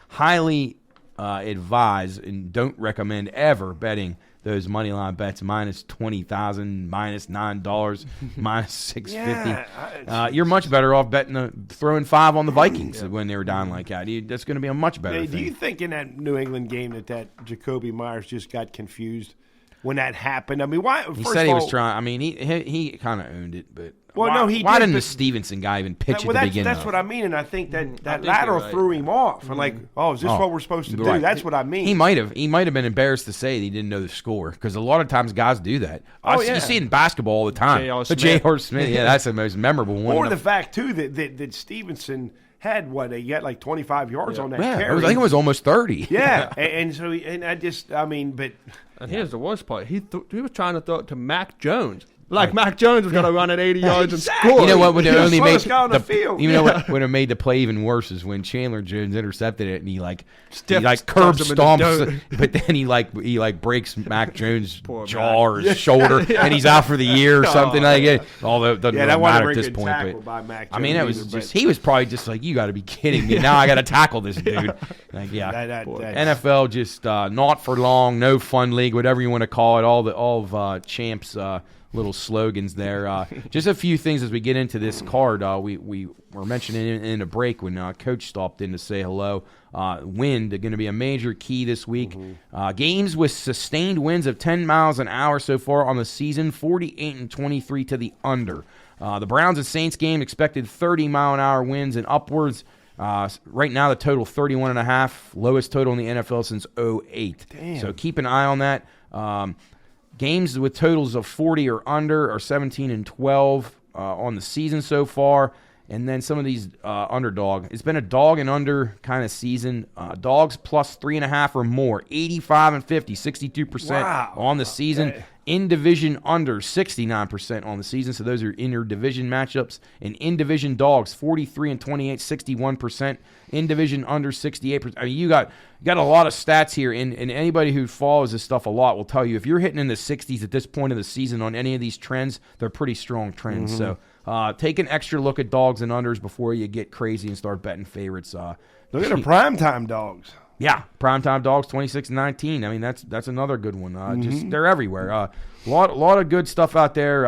Speaker 1: Highly advise and don't recommend ever betting those money line bets minus $20,000, minus $9, minus $650. You're much better off betting throwing 5 on the Vikings when they were down like that. That's going to be a much better thing.
Speaker 2: Do you think in that New England game that Jacoby Myers just got confused when that happened? I mean, why?
Speaker 1: He said he was trying. I mean, he kind of owned it, but.
Speaker 2: Well,
Speaker 1: why didn't the Stevenson guy even pitch at the beginning?
Speaker 2: That's what I mean, and I think that lateral threw him off. I'm like, is this what we're supposed to do? Right. That's what I mean.
Speaker 1: He might have been embarrassed to say that he didn't know the score because a lot of times guys do that. You see it in basketball all the time. J.R. Smith, that's the most memorable one.
Speaker 2: Or the fact too that Stevenson had he got like 25 yards on that carry.
Speaker 1: I think it was almost 30.
Speaker 2: Yeah, and
Speaker 3: here's the worst part. He was trying to throw it to Mac Jones. Mac Jones was going to run at 80 yards and score.
Speaker 1: You know what would have only made what would have made the play even worse is when Chandler Jones intercepted it and he curb stomps, but then he breaks Mac Jones' jaw or his shoulder and he's out for the year or something like that. Although it doesn't matter at this point. But I mean, he was probably just like, you got to be kidding me. Now I got to tackle this dude. NFL just not for long, no fun league, whatever you want to call it. All of champs. Little slogans there. Just a few things as we get into this card. We were mentioning in a break when Coach stopped in to say hello. Wind going to be a major key this week. Games with sustained winds of 10 miles an hour so far on the season, 48-23 to the under. The Browns and Saints game expected 30-mile-an-hour winds and upwards. Right now the total 31.5, lowest total in the NFL since 2008.
Speaker 2: Damn.
Speaker 1: So keep an eye on that. Games with totals of 40 or under are 17-12 on the season so far. And then some of these underdog. It's been a dog and under kind of season. Dogs plus 3.5 or more, 85 and 50, 62% on the season. Okay. In division under, 69% on the season. So those are inter-division matchups. And in division dogs, 43 and 28, 61%. In division under, 68%. I mean, you got a lot of stats here. And anybody who follows this stuff a lot will tell you if you're hitting in the 60s at this point of the season on any of these trends, they're pretty strong trends. So take an extra look at dogs and unders before you get crazy and start betting favorites.
Speaker 2: Look at the primetime dogs.
Speaker 1: Yeah, primetime dogs, 26-19. I mean, that's another good one. Just they're everywhere. A lot of good stuff out there.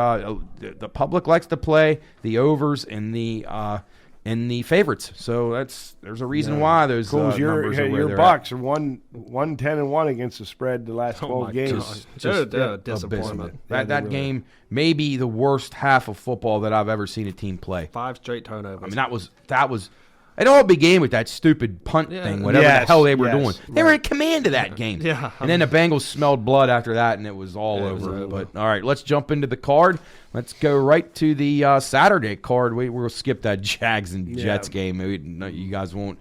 Speaker 1: The public likes to play the overs and the favorites. So there's a reason why those numbers are where
Speaker 2: your Bucks are 110-1 against the spread the last 12 games.
Speaker 3: Just disappointment.
Speaker 1: That game may be the worst half of football that I've ever seen a team play.
Speaker 3: 5 straight turnovers.
Speaker 1: I mean, that was. It all began with that stupid punt thing, whatever the hell they were doing. They were in command of that game.
Speaker 3: Yeah.
Speaker 1: And then the Bengals smelled blood after that, and it was all over. But, all right, let's jump into the card. Let's go right to the Saturday card. We'll skip that Jags and Jets game. You guys won't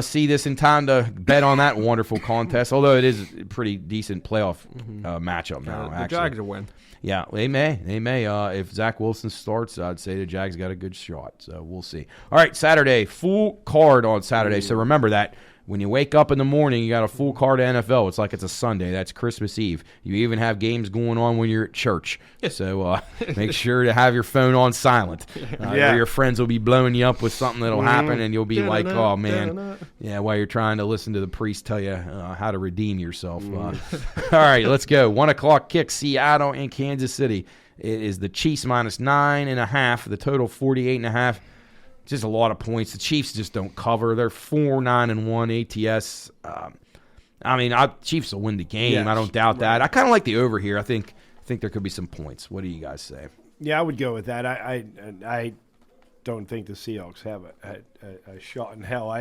Speaker 1: see this in time to bet on that wonderful contest, although it is a pretty decent playoff matchup now.
Speaker 3: The Jags will win.
Speaker 1: Yeah, they may. If Zach Wilson starts, I'd say the Jags got a good shot. So we'll see. All right, Saturday, full card on Saturday. So remember that. When you wake up in the morning, you got a full card of NFL. It's like it's a Sunday. That's Christmas Eve. You even have games going on when you're at church. So make sure to have your phone on silent. Or your friends will be blowing you up with something that'll happen, and you'll be like, oh, man. Yeah, while you're trying to listen to the priest tell you how to redeem yourself. All right, let's go. 1 o'clock kick, Seattle and Kansas City. It is the Chiefs minus 9.5. The total 48.5. Just a lot of points. The Chiefs just don't cover. They're 4-9-1 ATS. I mean, Chiefs will win the game. Yes, I don't doubt that. I kind of like the over here. I think there could be some points. What do you guys say?
Speaker 2: Yeah, I would go with that. I don't think the Seahawks have a shot in hell.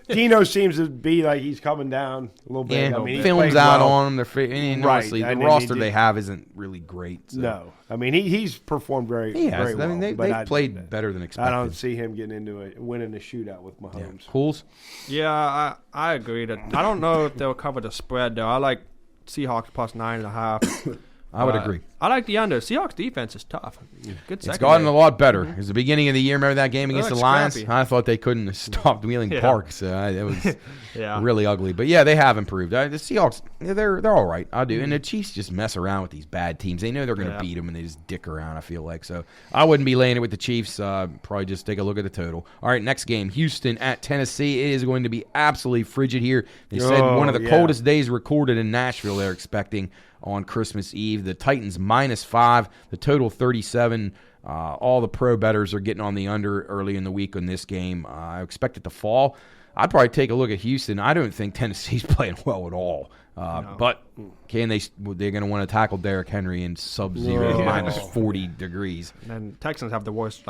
Speaker 2: Geno seems to be like he's coming down a little bit.
Speaker 1: Yeah, I mean, films out on them. Honestly, the roster they have isn't really great. So.
Speaker 2: No. I mean, he's performed very well.
Speaker 1: I mean, they played better than expected.
Speaker 2: I don't see him getting into winning a shootout with Mahomes.
Speaker 1: Yeah. Cools?
Speaker 3: Yeah, I agree. I don't know if they'll cover the spread, though. I like Seahawks plus 9.5.
Speaker 1: I would agree.
Speaker 3: I like the under. Seahawks defense is tough. Good secondary.
Speaker 1: It's gotten a lot better. It was the beginning of the year. Remember that game against the Lions? Scrappy. I thought they couldn't have stopped Wheeling Park. So it was really ugly. But, yeah, they have improved. The Seahawks, they're all right. I do. And the Chiefs just mess around with these bad teams. They know they're going to beat them, and they just dick around, I feel like. So I wouldn't be laying it with the Chiefs. Probably just take a look at the total. All right, next game, Houston at Tennessee. It is going to be absolutely frigid here. They said one of the coldest days recorded in Nashville they're expecting on Christmas Eve. The Titans -5, the total 37. All the pro bettors are getting on the under early in the week on this game. I expect it to fall. I'd probably take a look at Houston. I don't think Tennessee's playing well at all. No. But they're going to want to tackle Derrick Henry in sub-zero, -40 degrees.
Speaker 3: And Texans have the worst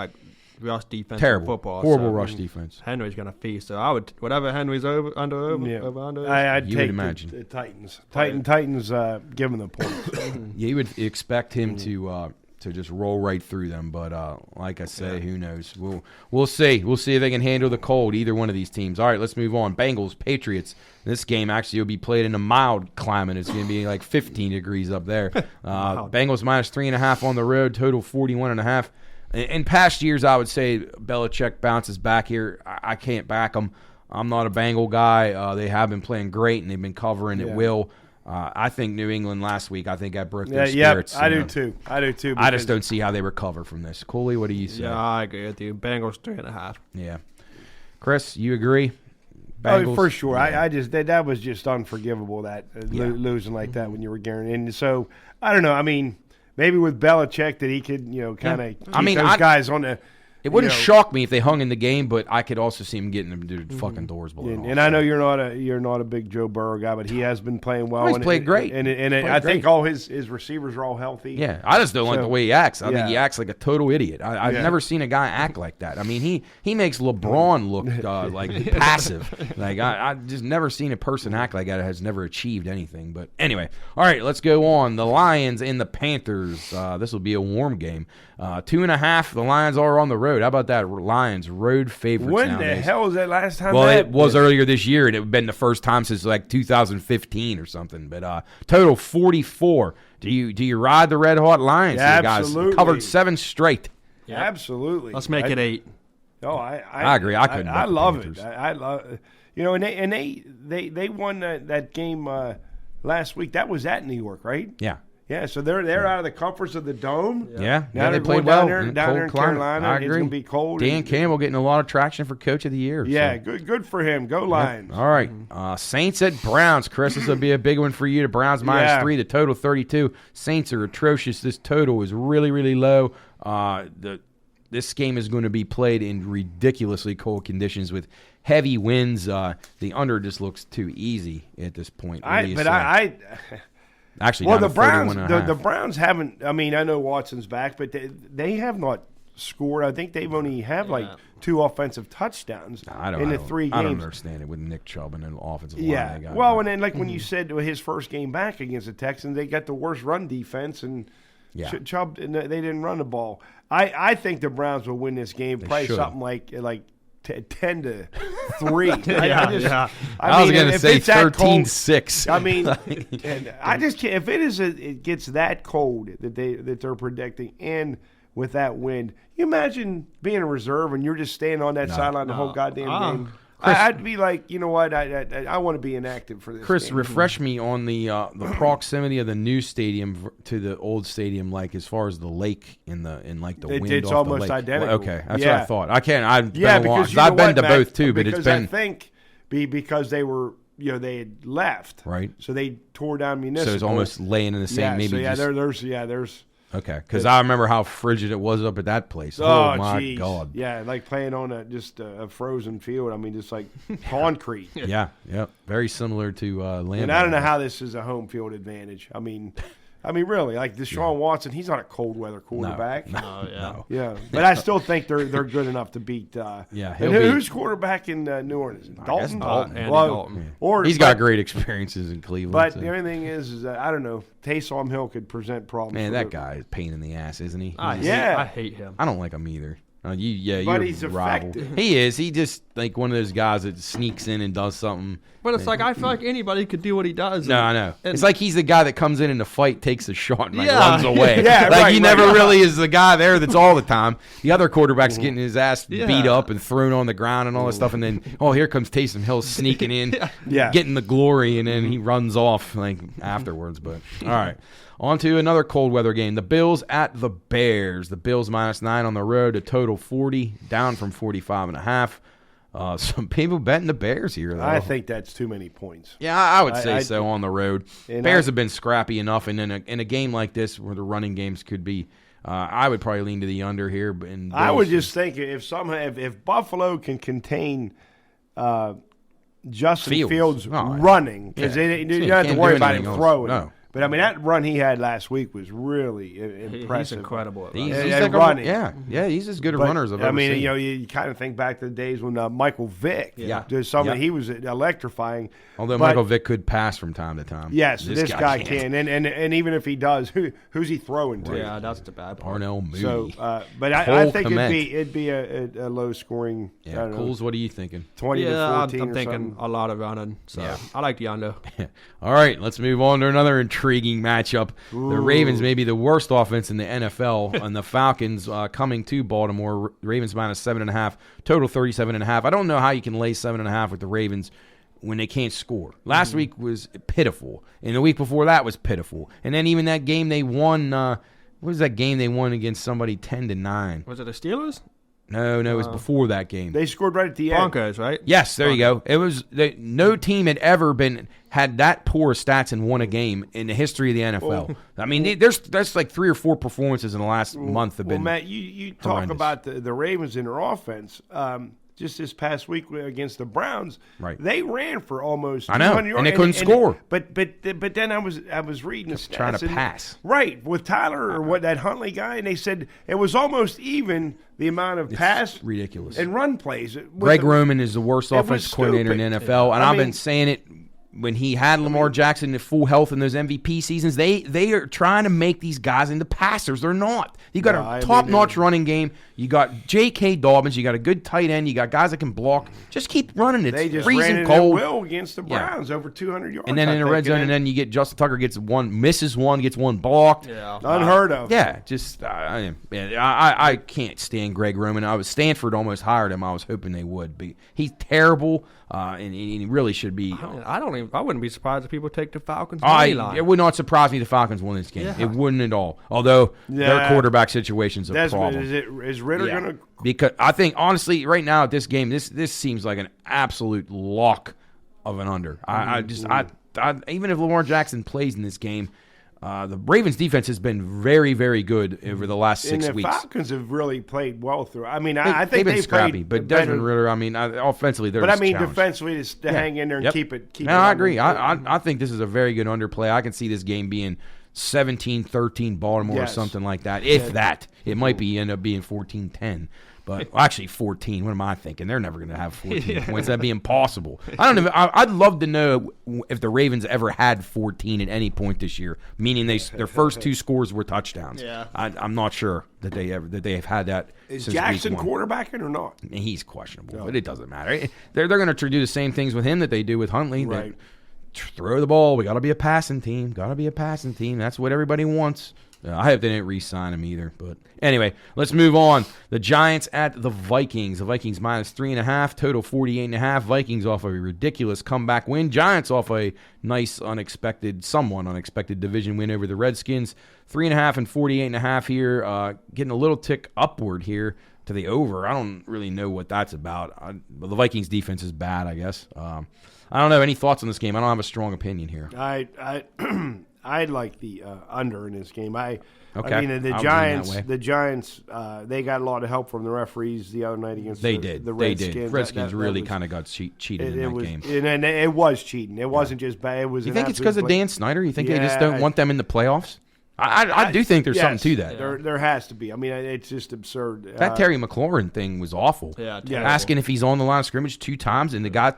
Speaker 3: rush defense
Speaker 1: in
Speaker 3: football.
Speaker 1: Horrible rush defense.
Speaker 3: Henry's going to feast. So I would, whatever Henry's over.
Speaker 2: I'd take the Titans. Titans give them the points.
Speaker 1: Yeah, you would expect him to just roll right through them. But like I say, who knows? We'll see. We'll see if they can handle the cold, either one of these teams. All right, let's move on. Bengals, Patriots. This game actually will be played in a mild climate. It's going to be like 15 degrees up there. Bengals -3.5 on the road, total 41.5. In past years, I would say Belichick bounces back here. I can't back them. I'm not a Bengal guy. They have been playing great, and they've been covering at will. I think New England last week, I think that broke their spirits.
Speaker 2: I do too.
Speaker 1: I just don't see how they recover from this. Cooley, what do you say?
Speaker 3: Yeah, I agree with you. Bengals 3.5.
Speaker 1: Yeah. Chris, you agree?
Speaker 2: Bengals? Oh, for sure. Yeah. That was just unforgivable, losing like that when you were guaranteed. And so, I don't know. I mean, maybe with Belichick that he could, kind of keep those guys on the.
Speaker 1: It wouldn't shock me if they hung in the game, but I could also see him getting them to the fucking doors below.
Speaker 2: And I know you're not a big Joe Burrow guy, but he has been playing well.
Speaker 1: He's played great.
Speaker 2: And I think all his receivers are all healthy.
Speaker 1: Yeah, I just don't like the way he acts. I think he acts like a total idiot. I've never seen a guy act like that. I mean, he makes LeBron look like passive. Like I just never seen a person act like that has never achieved anything. But anyway, all right, let's go on. The Lions and the Panthers. This will be a warm game. 2.5. The Lions are on the road. road. How about that? Lions road favorites.
Speaker 2: When
Speaker 1: nowadays.
Speaker 2: the hell was that last time?
Speaker 1: Well, it was earlier this year, and it had been the first time since like 2015 or something. But total 44. Do you ride the red hot Lions?
Speaker 2: Yeah,
Speaker 1: guys
Speaker 2: absolutely.
Speaker 1: Covered 7 straight.
Speaker 2: Yeah, absolutely.
Speaker 3: Let's make it 8.
Speaker 2: Oh,
Speaker 1: I agree. I couldn't.
Speaker 2: I love it. I love. And they won that game last week. That was at New York, right?
Speaker 1: Yeah.
Speaker 2: Yeah, so they're out of the comforts of the dome.
Speaker 1: Yeah,
Speaker 2: now
Speaker 1: they played well
Speaker 2: down there in Carolina.
Speaker 1: I agree.
Speaker 2: It's going to be cold.
Speaker 1: Dan Campbell getting a lot of traction for Coach of the Year.
Speaker 2: Yeah,
Speaker 1: so.
Speaker 2: good for him. Go Lions.
Speaker 1: Yep. All right. Saints at Browns. Chris, this will be a big one for you. The Browns -3, the total 32. Saints are atrocious. This total is really, really low. This game is going to be played in ridiculously cold conditions with heavy winds. The under just looks too easy at this point. Actually,
Speaker 2: well, the Browns haven't. I mean, I know Watson's back, but they have not scored. I think they've only have like 2 offensive touchdowns in the 3 games.
Speaker 1: I don't understand it with Nick Chubb and an offensive line.
Speaker 2: Yeah,
Speaker 1: they got
Speaker 2: well, and then like when you said his first game back against the Texans, they got the worst run defense, and Chubb, they didn't run the ball. I think the Browns will win this game. Probably something like 10-3.
Speaker 1: I was going to say 13-6.
Speaker 2: I mean, I just can't. If it gets that cold that they're predicting, and with that wind, you imagine being a reserve and you're just standing on that sideline the whole goddamn game. Chris, I'd be like, you know what? I want to be inactive for this.
Speaker 1: Chris,
Speaker 2: game.
Speaker 1: Refresh me on the proximity of the new stadium to the old stadium, like as far as the lake and the wind.
Speaker 2: It's
Speaker 1: off
Speaker 2: almost
Speaker 1: the lake.
Speaker 2: identical.
Speaker 1: Well, okay, that's what I thought. I can't. I've
Speaker 2: I've
Speaker 1: been to both too, but it's been.
Speaker 2: I think because they were. They had left,
Speaker 1: right?
Speaker 2: So they tore down Municipal.
Speaker 1: So it's almost laying in the same.
Speaker 2: There's.
Speaker 1: Okay, because I remember how frigid it was up at that place. Oh my God!
Speaker 2: Yeah, like playing on a frozen field. I mean, just like concrete.
Speaker 1: Yeah, very similar to Lambeau.
Speaker 2: And I don't know how this is a home field advantage. I mean, really, like Deshaun Watson, he's not a cold weather quarterback.
Speaker 1: No.
Speaker 2: Yeah, but I still think they're good enough to beat. Who's quarterback in New Orleans? Dalton.
Speaker 1: Dalton. Or he's got great experiences in Cleveland.
Speaker 2: But the only thing is I don't know. Taysom Hill could present problems.
Speaker 1: Man, that guy is a pain in the ass, isn't he?
Speaker 3: I hate him.
Speaker 1: I don't like him either.
Speaker 2: But he's
Speaker 1: rival.
Speaker 2: effective.
Speaker 1: He is. He just like one of those guys that sneaks in and does something.
Speaker 3: But it's like I feel like anybody could do what he does.
Speaker 1: No, I know. It's like he's the guy that comes in the fight, takes a shot, and runs away. He never really is the guy there that's all the time. The other quarterback's getting his ass beat up and thrown on the ground and all that stuff, and then here comes Taysom Hill sneaking in, getting the glory, and then he runs off like afterwards. But all right. On to another cold weather game. The Bills at the Bears. The Bills -9 on the road. A total 40, down from 45.5. Some people betting the Bears here, though.
Speaker 2: I think that's too many points.
Speaker 1: Yeah, I would say so on the road. Bears have been scrappy enough, and in a game like this where the running games could be, I would probably lean to the under here.
Speaker 2: I would just think if Buffalo can contain Justin Fields running, because you don't have to worry about him throwing. No. But, I mean, that run he had last week was really impressive.
Speaker 3: He's incredible.
Speaker 1: He's like running. He's as good a runner as I've ever seen.
Speaker 2: You kind of think back to the days when Michael Vick did something. He was electrifying.
Speaker 1: Although Michael Vick could pass from time to time.
Speaker 2: Yes, this guy can. And even if he does, who's he throwing to?
Speaker 3: Yeah, that's the bad part.
Speaker 1: Parnell Mooney.
Speaker 2: So, but I think it'd be a low-scoring.
Speaker 1: Yeah, Cools, what are you thinking?
Speaker 2: 20 to 14
Speaker 3: I'm thinking a lot of running. So I like the under.
Speaker 1: All right, let's move on to another intriguing matchup. Ooh. The Ravens may be the worst offense in the NFL, and the Falcons coming to Baltimore. Ravens -7.5, total 37.5. I don't know how you can lay 7.5 with the Ravens when they can't score. Last week was pitiful, and the week before that was pitiful, and then even that game they won. What was that game they won against somebody 10-9?
Speaker 3: Was it the Steelers?
Speaker 1: No, it was before that game.
Speaker 2: They scored right at the end.
Speaker 3: Broncos, right?
Speaker 1: Yes, there you go. It was no team had ever had that poor stats and won a game in the history of the NFL. I mean, there's like 3 or 4 performances in the last month have been.
Speaker 2: Well, Matt, you talk about the Ravens and their offense. Just this past week against the Browns, they ran for almost 200 yards.
Speaker 1: And they couldn't score.
Speaker 2: But then I was reading the stats.
Speaker 1: Trying to pass.
Speaker 2: Right, with Tyler or that Huntley guy, and they said it was almost even the amount of pass
Speaker 1: ridiculous
Speaker 2: and run plays.
Speaker 1: Greg Roman is the worst offensive coordinator in the NFL, and I've been saying it when he had Lamar Jackson in full health in those MVP seasons, they are trying to make these guys into passers. They're not. You got a top-notch running game. You got J.K. Dobbins. You got a good tight end. You got guys that can block. Just keep running. It's
Speaker 2: they just
Speaker 1: freezing
Speaker 2: ran it
Speaker 1: cold.
Speaker 2: at will against the Browns, over 200 yards.
Speaker 1: And then in the red zone, and then you get Justin Tucker misses one, gets one blocked.
Speaker 2: Yeah, unheard of.
Speaker 1: Yeah, just I can't stand Greg Roman. Stanford almost hired him. I was hoping they would. But he's terrible, and he really should be.
Speaker 3: I wouldn't be surprised if people take the Falcons money line.
Speaker 1: It would not surprise me if the Falcons won this game. Yeah. It wouldn't at all. Although their quarterback situation's a problem.
Speaker 2: Is Ritter going to?
Speaker 1: Because I think honestly, right now at this game, this seems like an absolute lock of an under. I even if Lamar Jackson plays in this game. The Ravens' defense has been very, very good over the last 6 weeks.
Speaker 2: And the Falcons have really played well through. I mean,
Speaker 1: I think they've been scrappy, but Desmond Ritter, offensively, they're
Speaker 2: defensively to hang in there and keep it.
Speaker 1: No, I agree. I think this is a very good underplay. I can see this game being 17-13 Baltimore or something like that. If that, it might end up being 14-10. But actually, 14. What am I thinking? They're never going to have 14 points. That'd be impossible. I don't know. I'd love to know if the Ravens ever had 14 at any point this year, meaning their first 2 scores were touchdowns.
Speaker 3: Yeah.
Speaker 1: I'm not sure that they have had that.
Speaker 2: Is Jackson quarterbacking or not?
Speaker 1: He's questionable, but it doesn't matter. They're going to do the same things with him that they do with Huntley.
Speaker 2: Right.
Speaker 1: Throw the ball. We got to be a passing team. That's what everybody wants. I hope they didn't re-sign him either. But anyway, let's move on. The Giants at the Vikings. The Vikings minus 3.5, total 48.5. Vikings off a ridiculous comeback win. Giants off a nice, somewhat unexpected division win over the Redskins. 3.5 and 48.5 here. Getting a little tick upward here to the over. I don't really know what that's about. The Vikings defense is bad, I guess. I don't know. Any thoughts on this game? I don't have a strong opinion here.
Speaker 2: I'd like the under in this game.
Speaker 1: Okay.
Speaker 2: I mean, the Giants, they got a lot of help from the referees the other night against the Redskins.
Speaker 1: They did. Redskins really kind of got cheated in that game.
Speaker 2: And it was cheating. It wasn't just bad. It was.
Speaker 1: You think it's because of Dan Snyder? You think they just don't want them in the playoffs? I do think there's something to that.
Speaker 2: There has to be. I mean, it's just absurd.
Speaker 1: That Terry McLaurin thing was awful.
Speaker 3: Yeah,
Speaker 1: asking if he's on the line of scrimmage 2 times, and the guy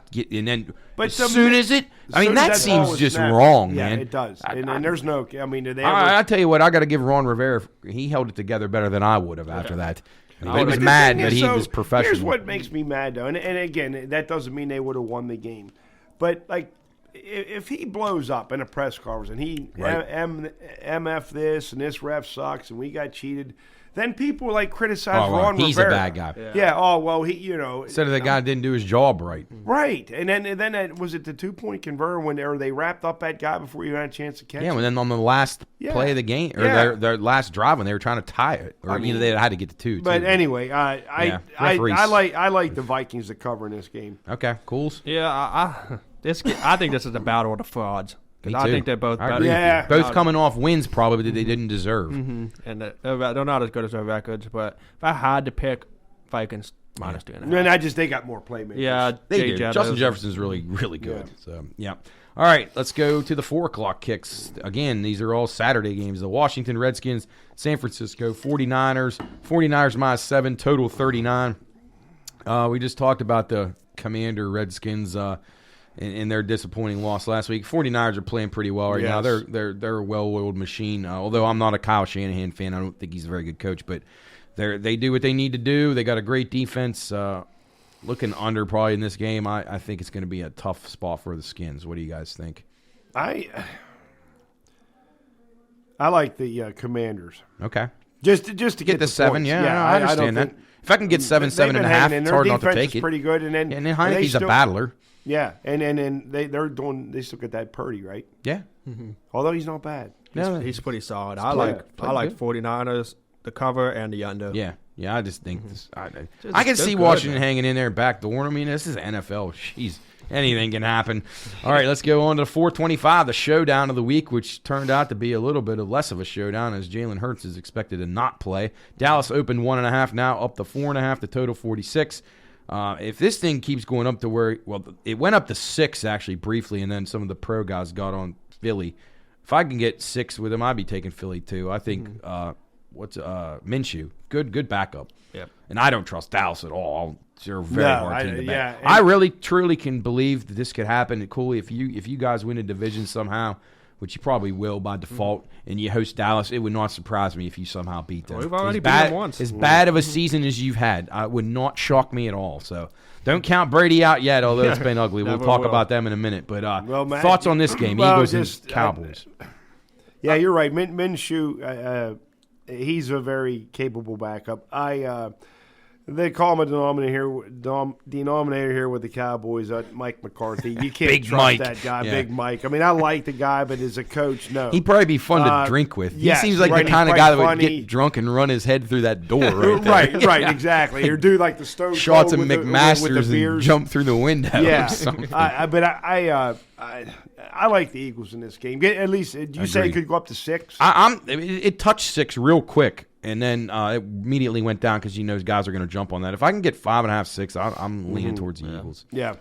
Speaker 1: as soon as that seems just wrong, man.
Speaker 2: Yeah, it does. And there's no. I mean,
Speaker 1: I tell you what, I got to give Ron Rivera. He held it together better than I would have after that. He was mad, but he was professional.
Speaker 2: Here's what makes me mad, though, and again, that doesn't mean they would have won the game, but like. If he blows up in a press conference and he MF this and this ref sucks and we got cheated, then people criticize Ron Rivera.
Speaker 1: He's a bad guy.
Speaker 2: Yeah. Oh well, he
Speaker 1: said that guy didn't do his job right.
Speaker 2: Right, and then was it the 2-point converter when they wrapped up that guy before you had a chance to catch?
Speaker 1: Yeah, and then on the last play of the game or their last drive when they were trying to tie it, or either they had to get to 2.
Speaker 2: But anyway, I like the Vikings to cover in this game.
Speaker 1: Okay, Cools.
Speaker 3: Yeah, I think this is a battle of the frauds. I think they're both better.
Speaker 2: Yeah.
Speaker 1: Both coming off wins probably that they didn't deserve.
Speaker 3: Mm-hmm. And they're not as good as their records. But if I had to pick, Vikings minus 2.5.
Speaker 2: And they got more playmakers.
Speaker 3: Yeah,
Speaker 1: they do. Justin Jefferson's really, really good. Yeah. So, yeah. All right, let's go to the 4 o'clock kicks. Again, these are all Saturday games. The Washington Redskins, San Francisco 49ers. 49ers minus 7, total 39. We just talked about the Commander Redskins in their disappointing loss last week. 49ers are playing pretty well right now. They're a well-oiled machine. Although I'm not a Kyle Shanahan fan. I don't think he's a very good coach. But they do what they need to do. They got a great defense. Looking under probably in this game. I think it's going to be a tough spot for the Skins. What do you guys think?
Speaker 2: I like the Commanders.
Speaker 1: Okay.
Speaker 2: Just to get
Speaker 1: the 7.
Speaker 2: points.
Speaker 1: Yeah, I understand that. If I can get 7.5, it's hard not to take it.
Speaker 2: Pretty good. And then
Speaker 1: Heineke's a battler.
Speaker 2: Yeah, and they still get that Purdy, right?
Speaker 1: Yeah.
Speaker 2: Mm-hmm. Although he's not bad.
Speaker 3: He's pretty solid. I like 49ers, the cover, and the under.
Speaker 1: Yeah. Yeah, I just think this. I can see Washington hanging in there backdoor. I mean, this is NFL. Jeez, anything can happen. All right, let's go on to 425, the showdown of the week, which turned out to be a little bit less of a showdown as Jalen Hurts is expected to not play. Dallas opened 1.5, now up to 4.5, the total 46. If this thing keeps going up to where, it went up to 6 actually briefly, and then some of the pro guys got on Philly. If I can get 6 with him, I'd be taking Philly too. I think Minshew, good backup.
Speaker 3: Yep.
Speaker 1: And I don't trust Dallas at all. they're a very hard team to bet. Yeah, I really, truly can believe that this could happen. Cooley, if you guys win a division somehow, which you probably will by default, and you host Dallas, it would not surprise me if you somehow beat them.
Speaker 3: We've already beat them once.
Speaker 1: As bad of a season as you've had, it would not shock me at all. So don't count Brady out yet, although it's been ugly. We'll talk about them in a minute. But Matt, thoughts on this game, Eagles and Cowboys?
Speaker 2: Yeah, you're right. Minshew, he's a very capable backup. The common denominator here with the Cowboys, Mike McCarthy. You can't trust that guy, Big Mike. I mean, I like the guy, but as a coach, no.
Speaker 1: He'd probably be fun to drink with. He seems like the kind of guy that would get drunk and run his head through that door right there.
Speaker 2: Right, exactly. Or do like the Stone Cold
Speaker 1: shots of McMasters and jump through the window.
Speaker 2: Yeah, I like the Eagles in this game. At least, you say it could go up to 6?
Speaker 1: It touched 6 real quick. And then it immediately went down because guys are going to jump on that. If I can get 5.5, 6, I'm leaning towards the Eagles.
Speaker 2: Yeah.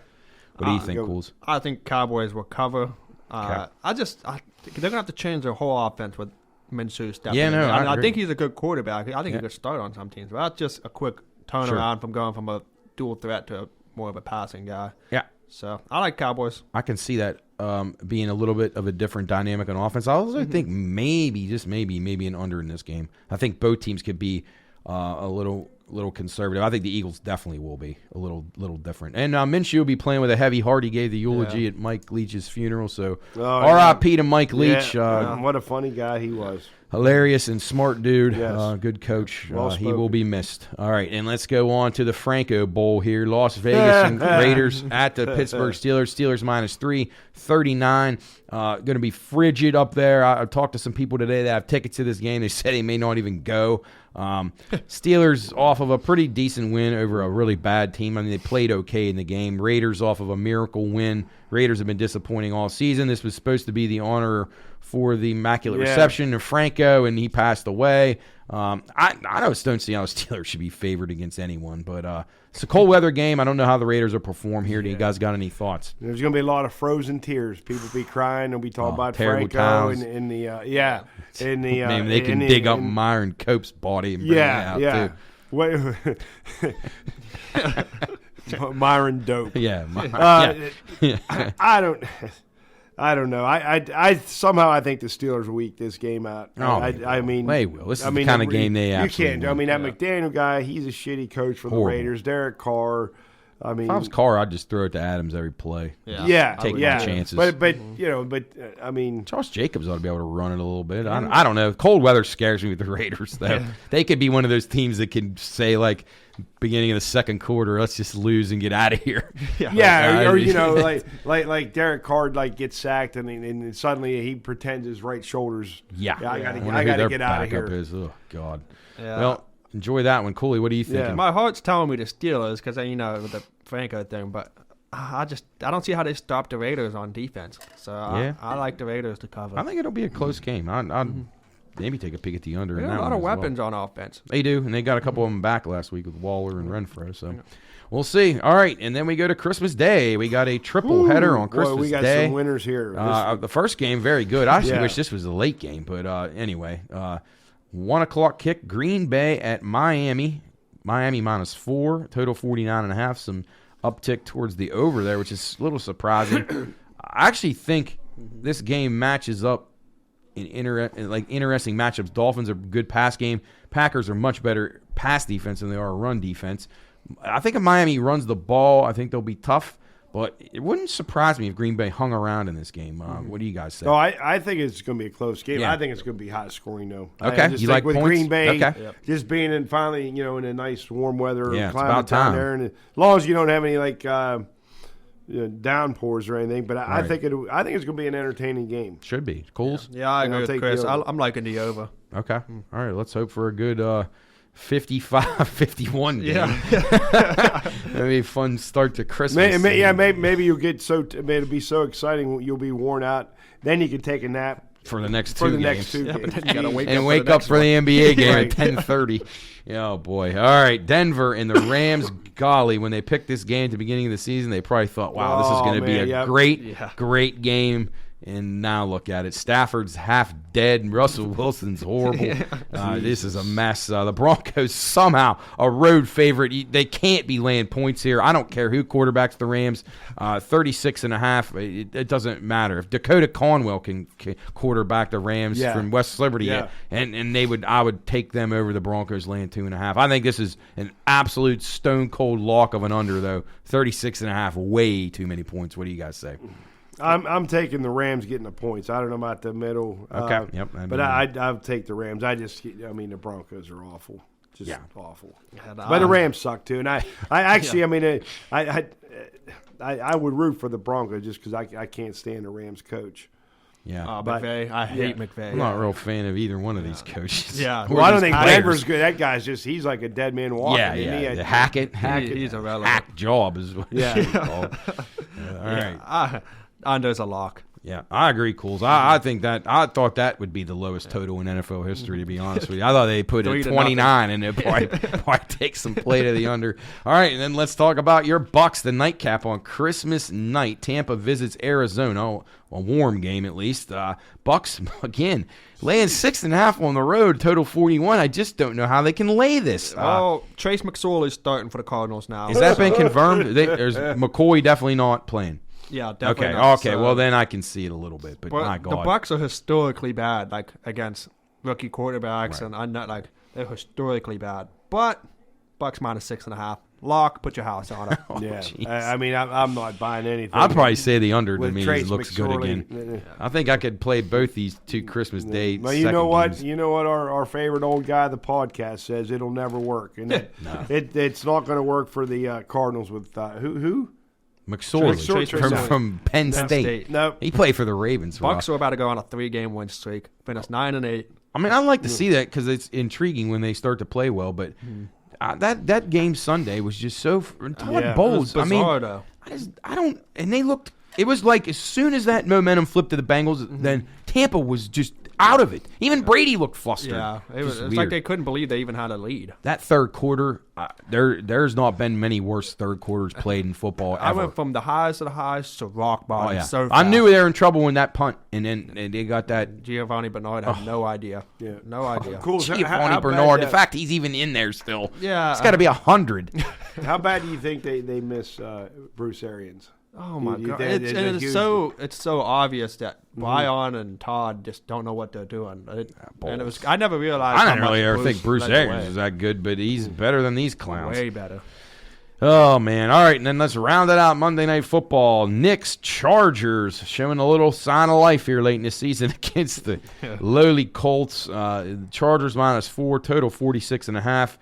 Speaker 1: What do you think, Cools?
Speaker 3: I think Cowboys will cover. They're going to have to change their whole offense with Minshew stepping in. I think he's a good quarterback. I think he could start on some teams. But that's just a quick turnaround from going from a dual threat to more of a passing guy.
Speaker 1: Yeah.
Speaker 3: So I like Cowboys.
Speaker 1: I can see that being a little bit of a different dynamic on offense. I also think maybe, just maybe an under in this game. I think both teams could be a little conservative. I think the Eagles definitely will be a little different. And Minshew will be playing with a heavy heart. He gave the eulogy at Mike Leach's funeral. So R.I.P. to Mike Leach.
Speaker 2: What a funny guy he was.
Speaker 1: Hilarious and smart dude.
Speaker 2: Yes.
Speaker 1: Good coach. He will be missed. All right, and let's go on to the Franco Bowl here. Las Vegas and Raiders at the Pittsburgh Steelers. Steelers -3, 39. Going to be frigid up there. I talked to some people today that have tickets to this game. They said they may not even go. Steelers off of a pretty decent win over a really bad team. I mean, they played okay in the game. Raiders off of a miracle win. Raiders have been disappointing all season. This was supposed to be the honor for the immaculate reception of Franco, and he passed away. I don't see how the Steelers should be favored against anyone, but it's a cold weather game. I don't know how the Raiders will perform here. Do you guys got any thoughts?
Speaker 2: There's going to be a lot of frozen tears. People will be crying. They'll be talking about Franco and the
Speaker 1: maybe they can dig up Myron Cope's body and bring it out too.
Speaker 2: Myron Dope. I don't know. I somehow I think the Steelers will eke this game out. I mean,
Speaker 1: they will. This is the kind of game they absolutely
Speaker 2: can't. I mean, that McDaniel guy, he's a shitty coach for the Raiders. Derek Carr. I mean,
Speaker 1: if I was Carr, I'd just throw it to Adams every play.
Speaker 2: Take
Speaker 1: my chances.
Speaker 2: But I mean,
Speaker 1: Josh Jacobs ought to be able to run it a little bit. I don't know. Cold weather scares me with the Raiders, though. Yeah. They could be one of those teams that can say, like, beginning of the second quarter, let's just lose and get out of here.
Speaker 2: Like Derek Carr gets sacked and suddenly he pretends his right shoulder's. I gotta get out of here.
Speaker 1: Oh God. Yeah. Well, enjoy that one, Cooley. What do you think?
Speaker 3: Yeah. My heart's telling me the Steelers because with the Franco thing, but I don't see how they stop the Raiders on defense. So I like the Raiders to cover.
Speaker 1: I think it'll be a close game. I'd maybe take a peek at the under.
Speaker 3: They got a lot of weapons on offense.
Speaker 1: They do, and they got a couple of them back last week with Waller and Renfro. So we'll see. All right, and then we go to Christmas Day. We got a triple header on Christmas Day.
Speaker 2: We got some winners here.
Speaker 1: The first game, very good. I actually wish this was a late game, but anyway, 1 o'clock kick. Green Bay at Miami. Miami -4, total 49.5. Some uptick towards the over there, which is a little surprising. I actually think this game matches up in interesting matchups. Dolphins are a good pass game. Packers are much better pass defense than they are run defense. I think if Miami runs the ball, I think they'll be tough. But it wouldn't surprise me if Green Bay hung around in this game. What do you guys say?
Speaker 2: No, I think it's going to be a close game. Yeah. I think it's going to be high scoring, though.
Speaker 1: Okay,
Speaker 2: you like
Speaker 1: with
Speaker 2: points? Green Bay just being in finally, in a nice warm weather, climbing down there, and as long as you don't have any downpours or anything. But I think it's going to be an entertaining game.
Speaker 1: Should be. Cools?
Speaker 3: Yeah, I agree with Chris. I'm liking the over.
Speaker 1: Okay. All right. Let's hope for a good 55-51 game.
Speaker 3: Yeah.
Speaker 1: That'd be a fun start to Christmas.
Speaker 2: Maybe you'll get it'll be so exciting you'll be worn out. Then you can take a nap.
Speaker 1: For the next two games.
Speaker 3: But then you gotta
Speaker 1: wake up for the NBA game at 10:30. Oh, boy. All right, Denver and the Rams. Golly, when they picked this game at the beginning of the season, they probably thought, wow, this is going to be a great game. And now look at it. Stafford's half dead, and Russell Wilson's horrible. This is a mess. The Broncos somehow a road favorite. They can't be laying points here. I don't care who quarterbacks the Rams. 36.5. It doesn't matter. If Dakota Conwell can quarterback the Rams from West Liberty, and I would take them over the Broncos laying 2.5. I think this is an absolute stone cold lock of an under though. 36.5. Way too many points. What do you guys say?
Speaker 2: I'm taking the Rams getting the points. I don't know about the middle.
Speaker 1: Okay.
Speaker 2: But I'll take the Rams. The Broncos are awful. Just awful. But the Rams suck too. And I would root for the Broncos just because I can't stand the Rams coach.
Speaker 1: Yeah,
Speaker 3: McVay. I hate McVay.
Speaker 1: I'm not a real fan of either one of these coaches.
Speaker 3: Yeah,
Speaker 2: well, I don't think Denver's good. That guy's he's like a dead man walking.
Speaker 1: Yeah. Hackett.
Speaker 3: He's irrelevant.
Speaker 1: Hack job is what he's called. All right.
Speaker 3: Under's a lock.
Speaker 1: Yeah, I agree, Cools. I thought that would be the lowest total in NFL history, to be honest with you. I thought they put it 29 and it probably take some play to the under. All right, and then let's talk about your Bucks, the nightcap on Christmas night. Tampa visits Arizona, a warm game at least. Bucks, again, laying 6.5 on the road, total 41. I just don't know how they can lay this.
Speaker 3: Trace McSorley is starting for the Cardinals now.
Speaker 1: Has that been confirmed? There's McCoy definitely not playing.
Speaker 3: Yeah, definitely.
Speaker 1: Okay. Well, then I can see it a little bit, but my God,
Speaker 3: the Bucks are historically bad, like against rookie quarterbacks, and I'm not like they're historically bad. But Bucks minus 6.5. Lock, put your house on it.
Speaker 2: I'm not buying anything.
Speaker 1: I'd probably say the under to me
Speaker 2: Trace
Speaker 1: looks
Speaker 2: McSorley.
Speaker 1: Good again. I think I could play both these two Christmas Day.
Speaker 2: Well, you know what? Games. You know what? Our favorite old guy of the podcast says it'll never work, and it's not going to work for the Cardinals with who.
Speaker 1: McSorley from Penn State.
Speaker 2: No,
Speaker 1: he played for the Ravens.
Speaker 3: Bucks are about to go on a 3-game win streak. Finished 9-8.
Speaker 1: I mean, I like to see that because it's intriguing when they start to play well. But that game Sunday was just so Todd Bowles.
Speaker 3: It was bizarre, though.
Speaker 1: I don't. And they looked. It was like as soon as that momentum flipped to the Bengals, then Tampa was just out of it. Even Brady looked flustered.
Speaker 3: Yeah, it was like they couldn't believe they even had a lead.
Speaker 1: That third quarter, there's not been many worse third quarters played in football ever.
Speaker 3: I went from the highs to rock bottom.
Speaker 1: Oh, yeah.
Speaker 3: So
Speaker 1: I knew they were in trouble when that punt, and then they got that.
Speaker 3: Giovanni Bernard had no idea. Yeah, no idea.
Speaker 2: Cool.
Speaker 1: Giovanni Bernard. The fact he's even in there still.
Speaker 3: Yeah,
Speaker 1: it's got to be 100.
Speaker 2: How bad do you think they miss Bruce Arians?
Speaker 3: Oh my God! It's so obvious that Brian and Todd just don't know what they're doing. And it was I never realized.
Speaker 1: I didn't really ever think Bruce Arians is that good, but he's better than these clowns.
Speaker 3: Way better.
Speaker 1: Oh man! All right, and then let's round it out. Monday Night Football. Knicks Chargers showing a little sign of life here late in the season against the lowly Colts. Chargers -4, total 46.5.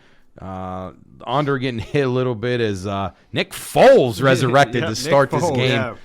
Speaker 1: Under getting hit a little bit as Nick Foles resurrected to start this game.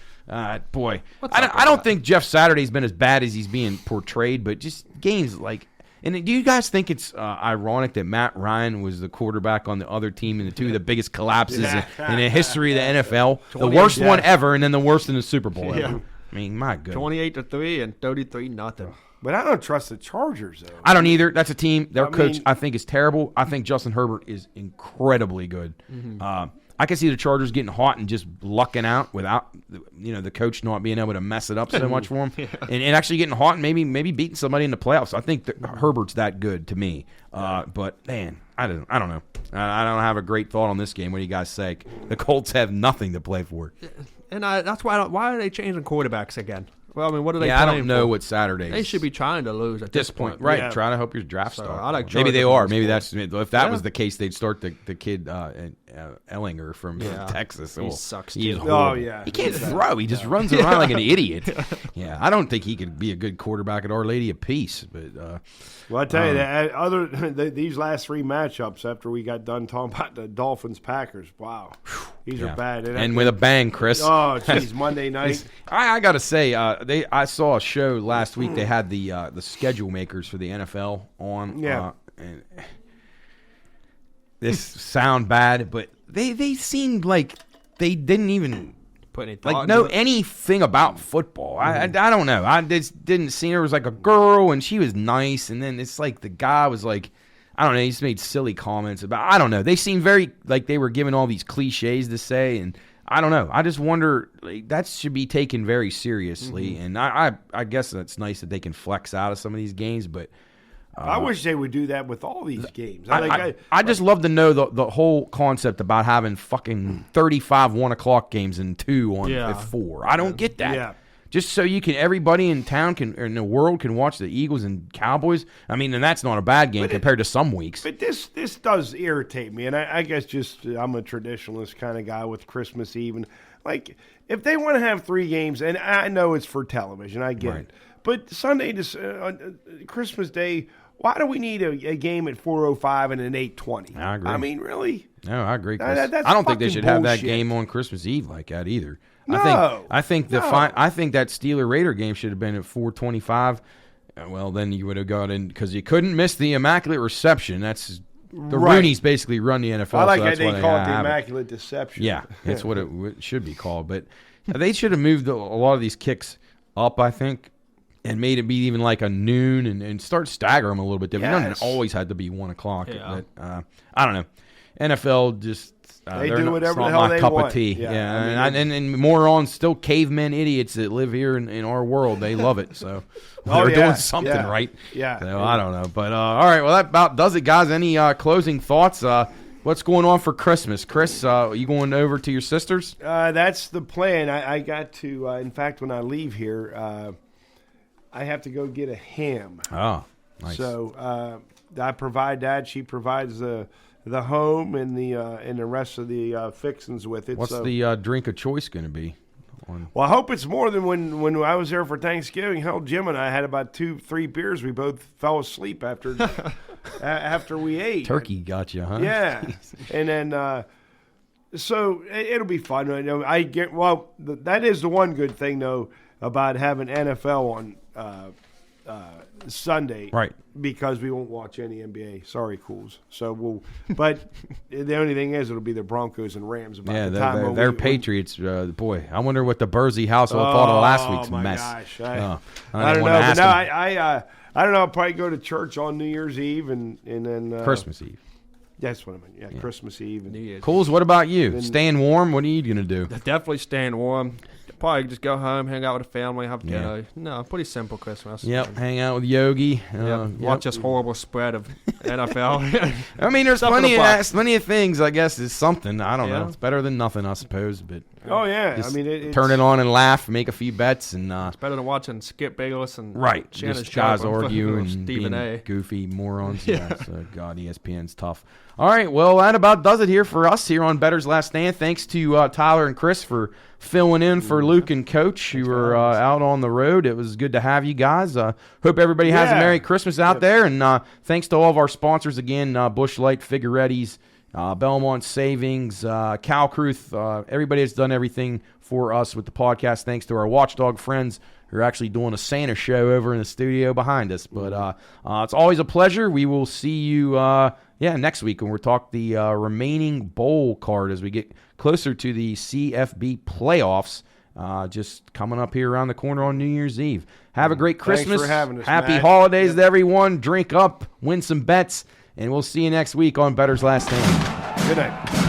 Speaker 1: Boy, I don't think Jeff Saturday's been as bad as he's being portrayed, but just games like. And do you guys think it's ironic that Matt Ryan was the quarterback on the other team in the two of the biggest collapses in the history of the NFL? The worst one ever, and then the worst in the Super Bowl ever. I mean, my goodness.
Speaker 3: 28-3 and 33-0.
Speaker 2: But I don't trust the Chargers, though.
Speaker 1: I don't either. That's a team. Their coach, I think, is terrible. I think Justin Herbert is incredibly good. I can see the Chargers getting hot and just lucking out without, the coach not being able to mess it up so much for them, and actually getting hot and maybe beating somebody in the playoffs. I think Herbert's that good to me. But man, I don't know. I don't have a great thought on this game. What do you guys say? The Colts have nothing to play for.
Speaker 3: And that's why are they changing quarterbacks again? Well, I mean, what are they playing
Speaker 1: I don't know
Speaker 3: for?
Speaker 1: what Saturday is.
Speaker 3: They should be trying to lose at this point.
Speaker 1: Right, trying to help your draft stock.
Speaker 3: I like
Speaker 1: maybe they are. Maybe that's if that was the case, they'd start the kid Ellinger from Texas.
Speaker 3: He sucks
Speaker 1: too.
Speaker 2: Oh, yeah.
Speaker 1: He can't throw. He just runs around like an idiot. Yeah, I don't think he could be a good quarterback at Our Lady of Peace. But
Speaker 2: well, I tell you that these last 3 matchups after we got done talking about the Dolphins-Packers, wow, these are bad.
Speaker 1: And with a bang, Chris.
Speaker 2: Oh, geez, Monday night.
Speaker 1: I got to say, I saw a show last week. They had the schedule makers for the NFL on.
Speaker 2: Yeah.
Speaker 1: And this sound bad, but they seemed like they didn't even
Speaker 3: put any thought
Speaker 1: know anything about football. I don't know. I just didn't see. There was like a girl and she was nice, and then it's like the guy was like, I don't know. He just made silly comments about. I don't know. They seemed very like they were given all these cliches to say, and I don't know. I just wonder, that should be taken very seriously. And I guess that's nice that they can flex out of some of these games, but
Speaker 2: I wish they would do that with all these games.
Speaker 1: I just love to know the whole concept about having fucking 35 1 o'clock games and 2 at 4. I don't get that. Yeah. Just so everybody in town in the world can watch the Eagles and Cowboys. I mean, and that's not a bad game compared to some weeks.
Speaker 2: But this does irritate me, and I guess just I'm a traditionalist kind of guy with Christmas Eve. And, like, if they want to have 3 games, and I know it's for television, I get it. But Sunday to Christmas Day, why do we need a game at 4:05 and an 8:20?
Speaker 1: I agree.
Speaker 2: I mean, really?
Speaker 1: No, I agree. I don't think they should have that game on Christmas Eve like that either. I think that Steeler Raider game should have been at 4:25. Well, then you would have got in because you couldn't miss the Immaculate Reception. That's the Rooney's basically run the NFL.
Speaker 2: I like
Speaker 1: so
Speaker 2: how they call it the Immaculate Deception.
Speaker 1: Yeah, that's what it should be called. But they should have moved a lot of these kicks up, I think, and made it be even like a noon and start staggering them a little bit different. It doesn't always have to be 1 o'clock.
Speaker 3: Yeah.
Speaker 1: But, I don't know. NFL just
Speaker 2: they do whatever the
Speaker 1: hell
Speaker 2: they
Speaker 1: cup
Speaker 2: want.
Speaker 1: Of tea.
Speaker 2: Yeah.
Speaker 1: I mean, and morons, still cavemen idiots that live here in our world. They love it. So they're doing something right.
Speaker 2: Yeah.
Speaker 1: So I don't know. But all right. Well, that about does it, guys. Any closing thoughts? What's going on for Christmas? Chris, you going over to your sister's?
Speaker 2: That's the plan. I got to, in fact, when I leave here, I have to go get a ham.
Speaker 1: Oh, nice.
Speaker 2: So I provide that. She provides the home and the rest of the fixings with it.
Speaker 1: What's the drink of choice going to be?
Speaker 2: Well, I hope it's more than when I was there for Thanksgiving. Hell, Jim and I had about 2-3 beers. We both fell asleep after we ate.
Speaker 1: Turkey got you, huh?
Speaker 2: Yeah, and then so it'll be fun. That is the one good thing though about having NFL on Sunday,
Speaker 1: right?
Speaker 2: Because we won't watch any NBA. Sorry, Cools. So but the only thing is, it'll be the Broncos and Rams.
Speaker 1: They're Patriots. Boy, I wonder what the Bursey household thought of last week's mess.
Speaker 2: Gosh, I don't know. But no, I don't know. I'll probably go to church on New Year's Eve and then
Speaker 1: Christmas Eve.
Speaker 2: That's what I mean. Yeah, Christmas Eve and New Year's.
Speaker 1: Cools, what about you? Staying warm? What are you gonna do?
Speaker 3: Definitely staying warm. Probably just go home, hang out with the family, have dinner. No, pretty simple Christmas.
Speaker 1: Yep, hang out with Yogi.
Speaker 3: Watch this horrible spread of NFL.
Speaker 1: I mean, there's plenty of things, I guess, is something. I don't know. It's better than nothing, I suppose. But
Speaker 2: I mean,
Speaker 1: turn it on and laugh, make a few bets. And
Speaker 3: it's better than watching Skip Bayless and
Speaker 1: Shannon guys argue and Stephen A. Goofy morons. So, God, ESPN's tough. All right, well, that about does it here for us here on Bettor's Last Stand. Thanks to Tyler and Chris for filling in for Luke and Coach, who were out on the road. It was good to have you guys. Hope everybody has a Merry Christmas out there. And thanks to all of our sponsors again, Busch Light, Figueretti's, Belmont Savings, Calcruth, everybody that's done everything for us with the podcast. Thanks to our Watchdog friends who are actually doing a Santa show over in the studio behind us. But it's always a pleasure. We will see you next week when we'll talk the remaining bowl card as we get closer to the CFB playoffs, just coming up here around the corner on New Year's Eve. Have a great Christmas.
Speaker 2: Thanks for having us,
Speaker 1: Happy
Speaker 2: Matt.
Speaker 1: holidays to everyone. Drink up, win some bets, and we'll see you next week on Bettor's Last Stand.
Speaker 2: Good night.